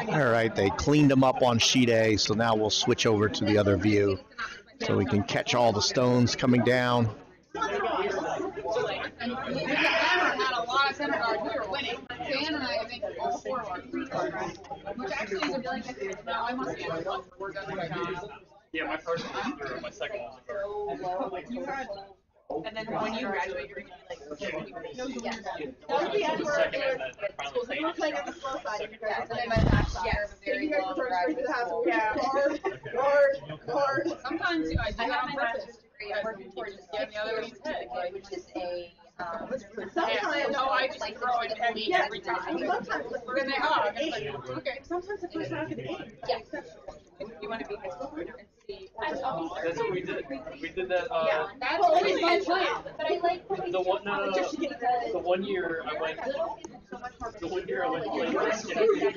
All right, they cleaned them up on Sheet A, so now we'll switch over to the other view so we can catch all the stones coming down. Yeah, my first one was through, my second one was through. And then when you graduate, you're gonna be like, no, yeah. That was the end where They were playing on the slow side. And then my last year of a very long graduate school. Yeah. Sometimes I do that on purpose. I'm working towards a certificate, which is a Sometimes, no, I just throw it heavy every time. Sometimes the first half of the game. Okay. Sometimes the first half of the game. Yeah. You want to be high school and see. That's what we did. We did that. Yeah, that's Well, always it's my fun. plan. But I like The one, no. The 1 year I went. The 1 year I went to play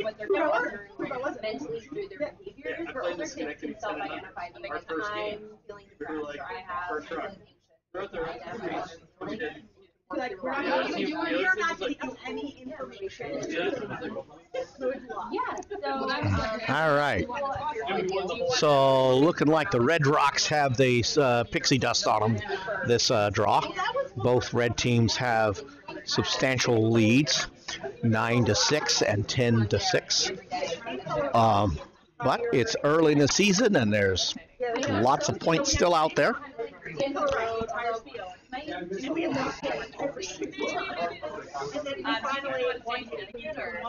what they're going Who mentally through their behaviors, I where played older this kids can self-identify, but our like first I'm game. feeling We were depressed, like, or I have first round. feeling anxious. We did. Like, we're not Yeah, getting, the other you're thing not was like- getting us any information. Yeah. Good luck. Yeah, so All right. And we won the whole. So looking like the Red Rocks have the pixie dust on them this draw. Both red teams have substantial leads, 9-6 and 10-6. But it's early in the season and there's lots of points still out there. And we have to pay everything. And then we finally one day, we did our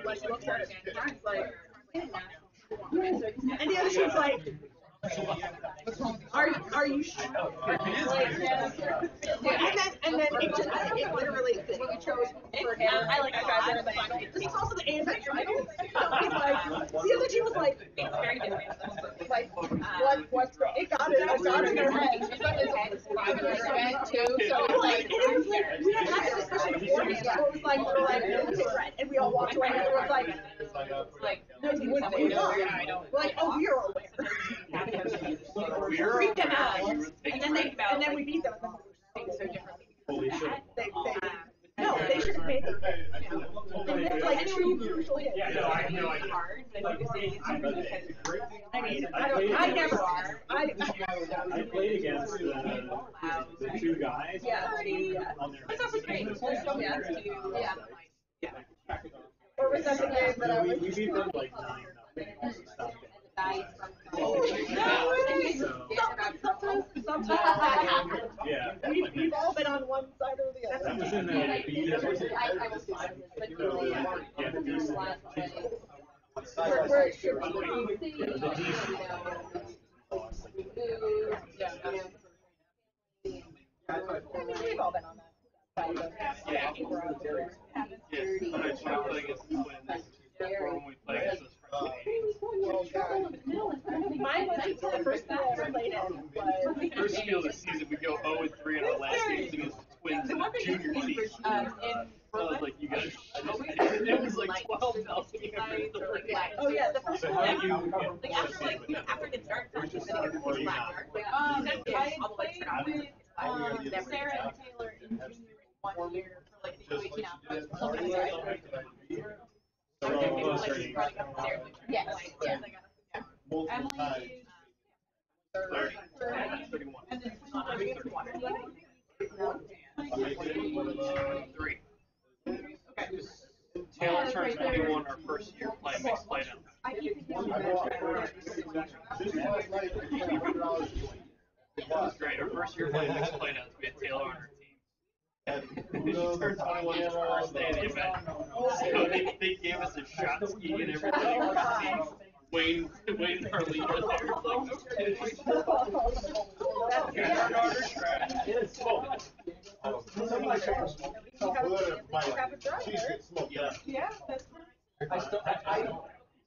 like looked at it, it's like, and the other team's like, are you sure? Like, and then it just it literally we chose I like the guys that are the final. This is also the AMA final. It's like the other team was like, it's very different. Like what's it got it in their head. too, so it's like It was like we had had this discussion before. It was like we're like okay, right, and we all walked away and it was like no, you wouldn't say no. Like oh, we're aware. Freaked them out, and then we beat them. And then so differently. No, they should have made them. They missed like two crucial hits. Yeah, no, I know. hard, but I think it's because I mean, I never are. I played against the two guys. Yeah. On their That's also great. Yeah. Or was that the game that I was? we beat them like 9-0. Sometimes that happens. Yeah. We've all been on one side or the That other. was in the beat. I was fine, but really, Where it should be. We've all been on that. Yeah. Yes, but I try to play against the Twins. When we play against those Mine was the first time I ever played it. First field of the season, we go 0-3 in our last game against the Twins in the junior team. I was like, you guys, it was like 12-0. Oh yeah, the first one. after it started, Or you not. I played with Sarah and Taylor in junior 1 year for like the waking up. Yes. Emily is 31. and then 3. Taylor turns 21 our first year playing mixed play now. I keep It was great. Our first year playing mixed play now, we had Taylor on our team. She turned 21 the first day of the event. So they gave us a shot ski and everything. Wayne and our leader there was like, okay. Our daughter's trash. Yeah. Yeah, that's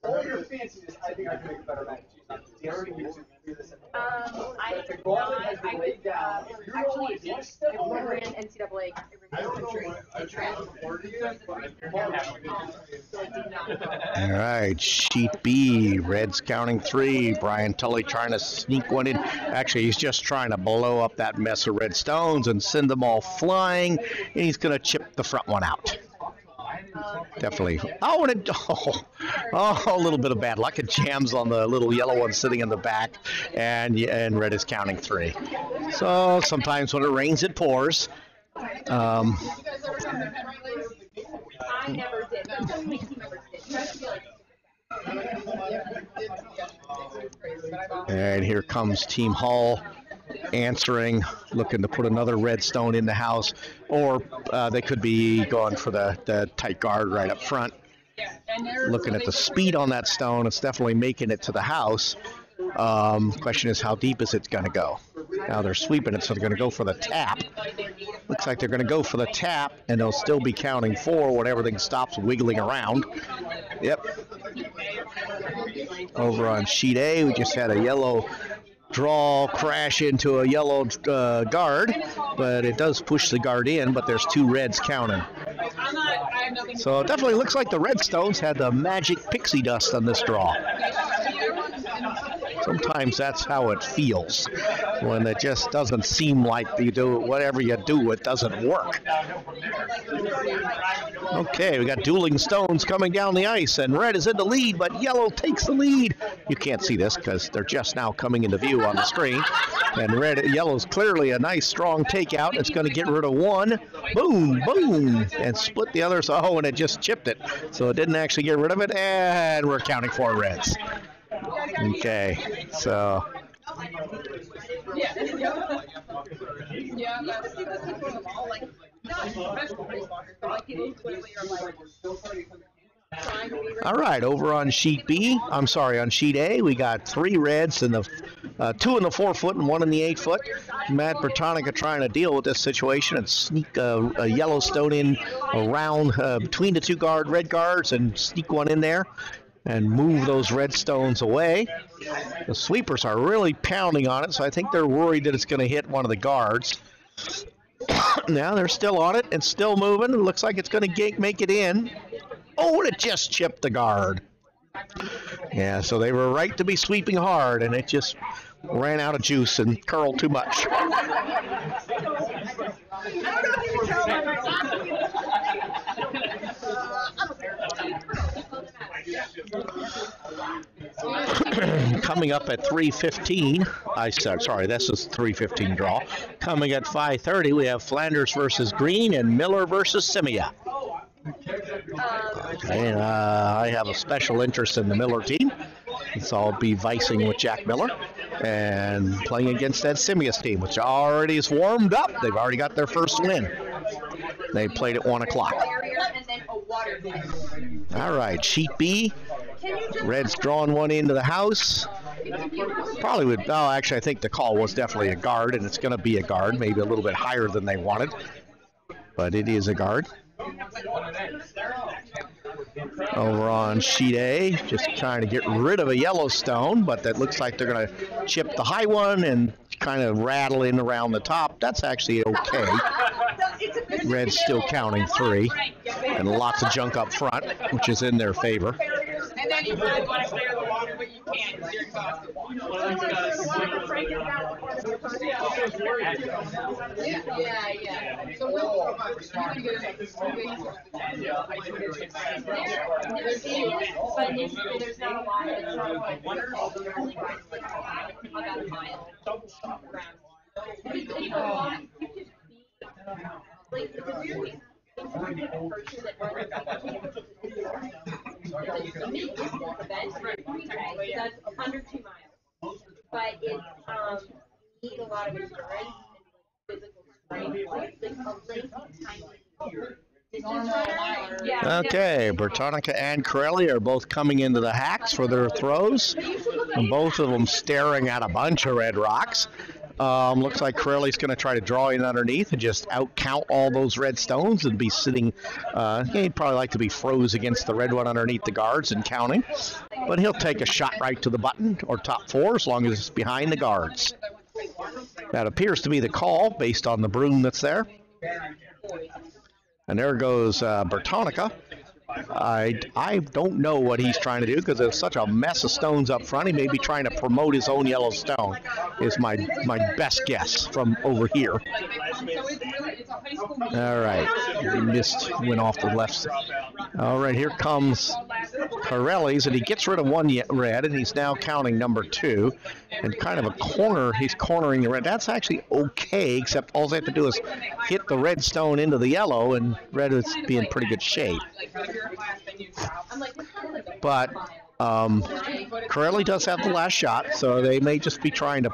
All your fanciness, I think I can make a better match. Do you ever get to do this? I actually just ran NCAA All right, sheet B, Reds counting 3. Brian Tully trying to sneak one in. Actually, he's just trying to blow up that mess of red stones and send them all flying, and he's going to chip the front one out. Definitely. Oh, and a little bit of bad luck. It jams on the little yellow one sitting in the back, and Red is counting 3. So sometimes when it rains, it pours. I never did. And here comes Team Hull answering, looking to put another red stone in the house, or they could be going for the tight guard right up front. Looking at the speed on that stone, it's definitely making it to the house. Question is, how deep is it going to go? Now they're sweeping it, so they're going to go for the tap. Looks like they're going to go for the tap, and they'll still be counting 4 when everything stops wiggling around. Yep. Over on sheet A, we just had a yellow draw crash into a yellow guard, but it does push the guard in, but there's 2 reds counting. So it definitely looks like the Redstones had the magic pixie dust on this draw. Sometimes that's how it feels, when it just doesn't seem like you do whatever you do, it doesn't work. Okay, we got dueling stones coming down the ice, and red is in the lead, but yellow takes the lead. You can't see this because they're just now coming into view on the screen. And yellow's clearly a nice strong takeout. It's going to get rid of 1. Boom, boom, and split the others. Oh, and it just chipped it. So it didn't actually get rid of it, and we're counting 4 reds. Okay, so. All right, over on sheet B, on sheet A, we got 3 reds and 2 in the 4-foot and 1 in the 8-foot. Matt Bertonica trying to deal with this situation and sneak a yellow stone in around between the 2 red guards and sneak one in there and move those red stones away. The sweepers are really pounding on it, so I think they're worried that it's going to hit one of the guards. Now they're still on it and still moving. It looks like it's going to make it in. Oh, and it just chipped the guard. Yeah, so they were right to be sweeping hard, and it just ran out of juice and curled too much. Coming up at 3:15, sorry, this is 3:15 draw. Coming at 5:30, we have Flanders versus Green and Miller versus Simia. And I have a special interest in the Miller team, so I'll be vicing with Jack Miller and playing against Ed Simia's team, which already is warmed up. They've already got their first win. They played at 1 o'clock. All right, sheet B. Red's drawing 1 into the house. Probably would, oh, actually, I think the call was definitely a guard, and it's going to be a guard, maybe a little bit higher than they wanted, but it is a guard. Over on sheet A, just trying to get rid of a yellow stone, but that looks like they're going to chip the high one and kind of rattle in around the top. That's actually okay. Red's still counting 3, and lots of junk up front, which is in their favor. And then you really want to clear the water, but you can't because you're exhausted. Yeah. So there's not a lot. It's not like about a mile around. Like the weird that's under 2 miles, but it needs a lot of endurance and physical strength. Okay, Bertonica and Carelli are both coming into the hacks for their throws, and both of them staring at a bunch of red rocks. Looks like Carelli's going to try to draw in underneath and just out-count all those red stones and be sitting. He'd probably like to be froze against the red one underneath the guards and counting. But he'll take a shot right to the button or top 4 as long as it's behind the guards. That appears to be the call based on the broom that's there. And there goes Bertonica. I don't know what he's trying to do because there's such a mess of stones up front. He may be trying to promote his own yellow stone, is my best guess from over here. All right, he missed, went off the left side. All right, here comes Carelli's, and he gets rid of 1 red, and he's now counting number 2. And kind of a corner, he's cornering the red. That's actually okay, except all they have to do is hit the red stone into the yellow, and red is be in pretty good shape. But Carelli does have the last shot, so they may just be trying to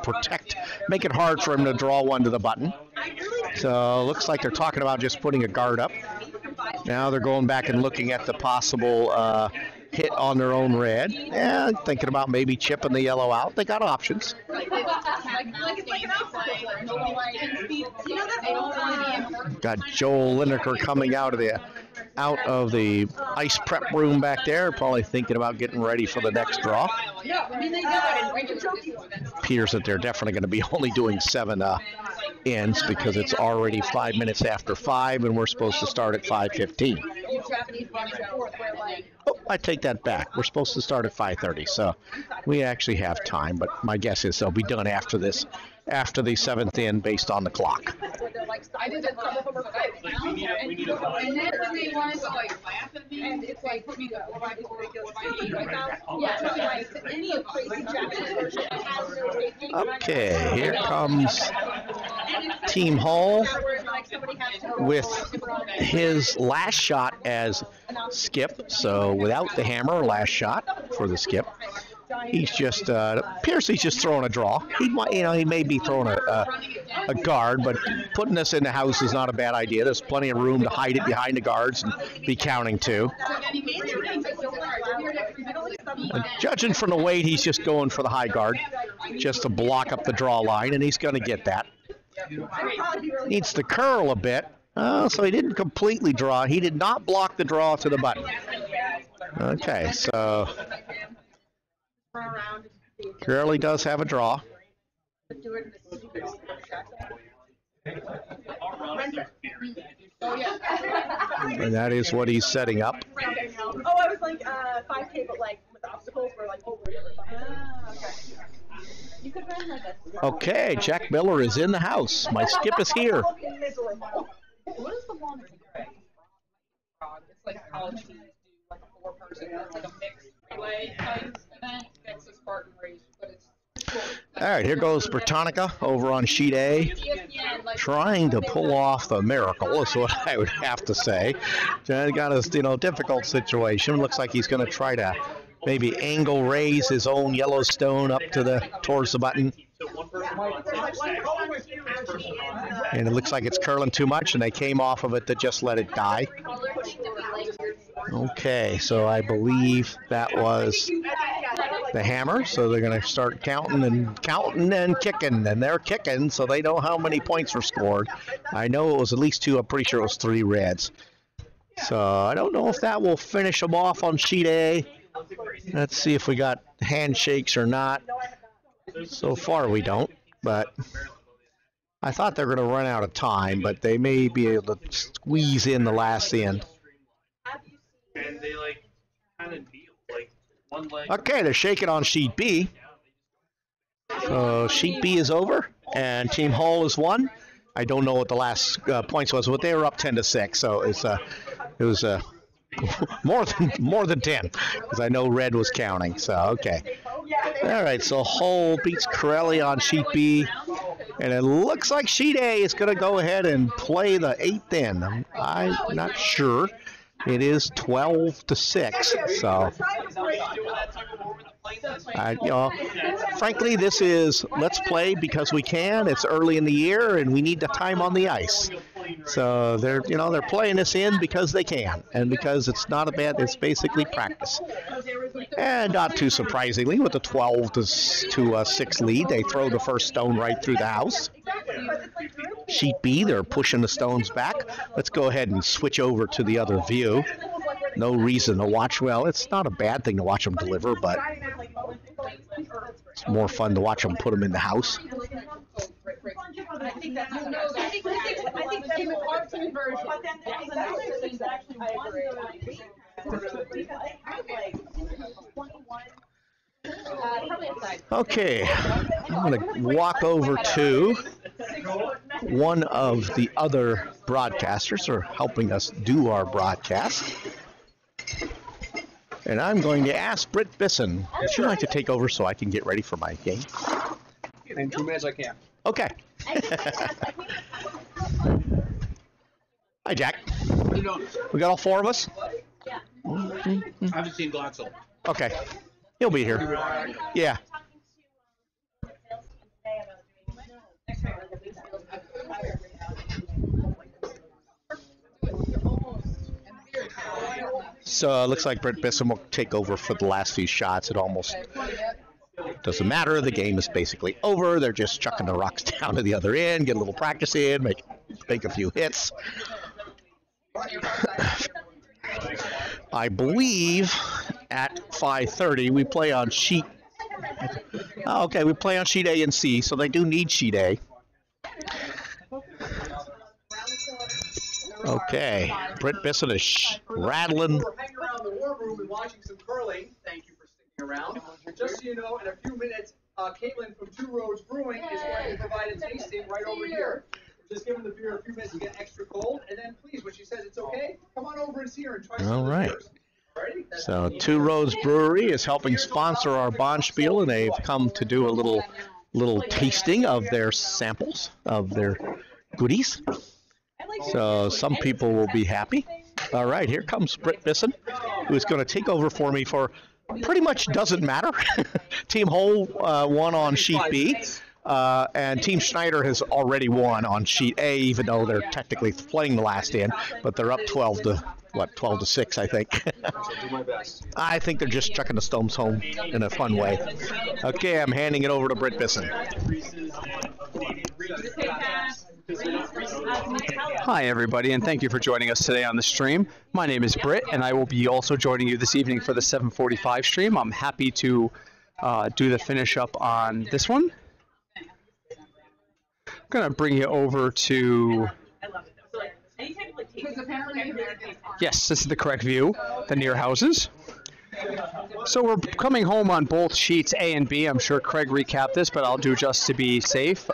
make it hard for him to draw one to the button. So looks like they're talking about just putting a guard up. Now they're going back and looking at the possible hit on their own red. Yeah, thinking about maybe chipping the yellow out. They got options. Got Joel Lineker coming out of the ice prep room back there, probably thinking about getting ready for the next draw. Appears that they're definitely going to be only doing 7 ends because it's already 5 minutes after 5 and we're supposed to start at 5:15. Oh, I take that back. We're supposed to start at 5:30, so we actually have time, but my guess is they'll be done after the 7th end based on the clock. Okay, here comes Team Hall with his last shot as skip, so without the hammer, last shot for the skip. He's just appears he's just throwing a draw. He may be throwing a guard, but putting this in the house is not a bad idea. There's plenty of room to hide it behind the guards and be counting too. Judging from the weight, he's just going for the high guard just to block up the draw line, and he's going to get that. Needs to curl a bit. So he didn't completely draw. He did not block the draw to the button. Okay, so Carelli does have a draw. And that is what he's setting up. Oh, I was like 5K, but like with obstacles were like over. You could run like a. Okay, Jack Miller is in the house. My skip is here. What is the one? It's like college teams do like a 4-person, like a mixed relay type event. It's a Spartan race, but it's. All right, here goes Bertonica over on sheet A, trying to pull off the miracle is what I would have to say. Got a difficult situation. Looks like he's going to try to maybe angle raise his own Yellowstone up to towards the button. And it looks like it's curling too much, and they came off of it to just let it die. Okay, so I believe that was the hammer, so they're going to start counting and kicking, and they're kicking, so they know how many points were scored. I know it was at least 2. I'm pretty sure it was 3 reds. So I don't know if that will finish them off on sheet A. Let's see if we got handshakes or not. So far we don't, but I thought they were going to run out of time, but they may be able to squeeze in the last end. And they kind of deal one leg. Okay, they're shaking on sheet B. So sheet B is over, and Team Hall is won. I don't know what the last points was, but they were up 10-6. So it was more than 10, because I know red was counting. So okay. All right. So Hall beats Carelli on sheet B, and it looks like sheet A is going to go ahead and play the 8th end. I'm not sure. It is 12-6, so frankly, this is let's play because we can. It's early in the year, and we need the time on the ice. So they're playing this in because they can, and because it's not a bad. It's basically practice. And not too surprisingly, with a 12-6 lead, they throw the first stone right through the house. Sheet B, they're pushing the stones back. Let's go ahead and switch over to the other view. No reason to watch. Well, it's not a bad thing to watch them deliver, but it's more fun to watch them put them in the house. I think that's our team version. But then there's actually Okay, I'm going to walk over to one of the other broadcasters who are helping us do our broadcast. And I'm going to ask Britt Bisson, would you like to take over so I can get ready for my game? In 2 minutes I can. Okay. Hi, Jack. You know, We got all 4 of us? I haven't seen Glatzel. Okay. He'll be here. Yeah. So it looks like Brett Bisson will take over for the last few shots. It almost doesn't matter. The game is basically over. They're just chucking the rocks down to the other end, get a little practice in, make a few hits. I believe at 5:30 we play on sheet. Okay, we play on sheet A and C, so they do need sheet A. Okay, Britt Bisson is rattling. We're hanging around the war room and watching some curling. Thank you for sticking around. Just so you know, in a few minutes, Caitlin from Two Roads Brewing is going to provide a tasting right over here. Just give them the beer a few minutes to get extra cold, and then please, when she says it's okay, come on over and see her and try some of the beers. So Two Roads Brewery is helping sponsor our Bonspiel, and they've come to do a little tasting of their samples, of their goodies. So some people will be happy. All right, here comes Britt Bisson, who's going to take over for me for pretty much doesn't matter. Team Hull won on sheet B, and Team Scheiner has already won on sheet A, even though they're technically playing the last in, but they're up 12 to 6, I think. I think they're just chucking the stones home in a fun way. Okay, I'm handing it over to Britt Bisson. Hi, everybody, and thank you for joining us today on the stream. My name is Britt, and I will be also joining you this evening for the 7:45 stream. I'm happy to do the finish up on this one. I'm going to bring you over to... Yes, this is the correct view, the near houses. So we're coming home on both sheets A and B. I'm sure Craig recapped this, but I'll do just to be safe.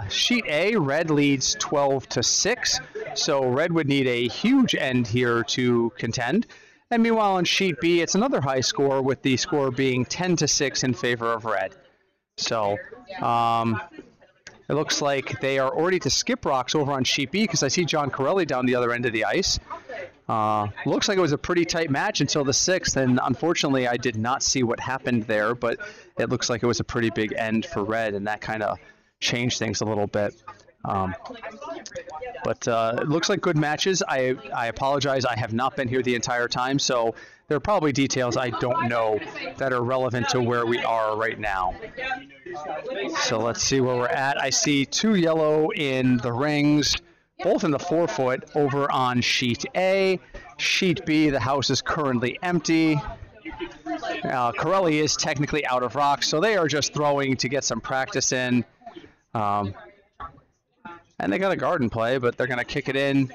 Sheet A, red leads 12 to 6. So red would need a huge end here to contend. And meanwhile on sheet B, it's another high score, with the score being 10 to 6 in favor of red. So it looks like they are already to skip rocks over on sheet B, because I see John Carelli down the other end of the ice. Looks like it was a pretty tight match until the 6th, and unfortunately I did not see what happened there, but it looks like it was a pretty big end for red, and that kind of changed things a little bit. But it looks like good matches. I apologize, I have not been here the entire time, so there are probably details I don't know that are relevant to where we are right now. So let's see where we're at. I see 2 yellow in the rings, both in the 4-foot over on sheet A. Sheet B, the house is currently empty. Carelli is technically out of rocks, so they are just throwing to get some practice in. And they got a garden play, but they're going to kick it in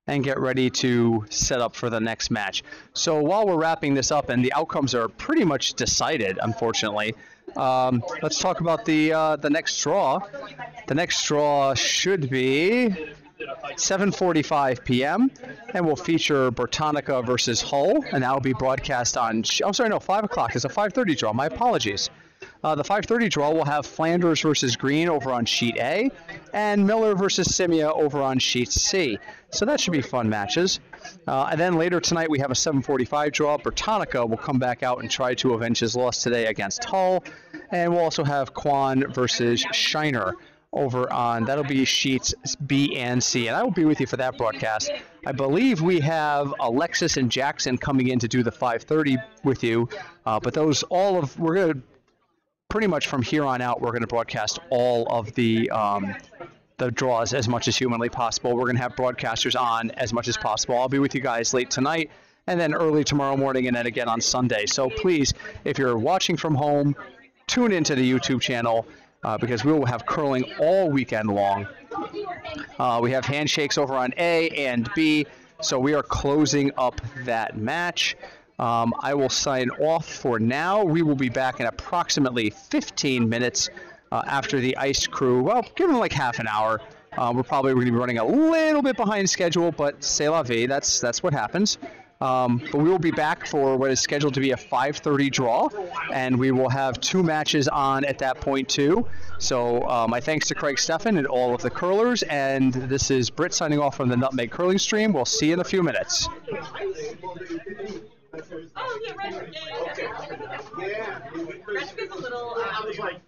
and get ready to set up for the next match. So while we're wrapping this up, and the outcomes are pretty much decided, unfortunately, let's talk about the next draw. The next draw should be 7:45 p.m. and will feature Bertonica versus Hull, and that will be broadcast on. Oh, sorry, no, 5 o'clock. It's a 5:30 draw. My apologies. The 5:30 draw will have Flanders versus Green over on sheet A, and Miller versus Simia over on sheet C. So that should be fun matches. And then later tonight we have a 7:45 draw. Bertonica will come back out and try to avenge his loss today against Hull, and we'll also have Quan versus Scheiner over on, that'll be sheets B and C, and I will be with you for that broadcast. I believe we have Alexis and Jackson coming in to do the 5:30 with you, but those we're going to pretty much from here on out, we're going to broadcast all of the draws as much as humanly possible. We're going to have broadcasters on as much as possible. I'll be with you guys late tonight, and then early tomorrow morning, and then again on Sunday. So please, if you're watching from home, tune into the YouTube channel, because we will have curling all weekend long. We have handshakes over on A and B, so we are closing up that match. I will sign off for now. We will be back in approximately 15 minutes after the ice crew. Well, give them like half an hour. We're probably going to be running a little bit behind schedule, but c'est la vie. That's what happens. But we will be back for what is scheduled to be a 5:30 draw, and we will have 2 matches on at that point too. So my thanks to Craig Steffen and all of the curlers, and this is Britt signing off from the Nutmeg Curling Stream. We'll see you in a few minutes. Oh, Okay. Yeah. Mexico's a little. I was like,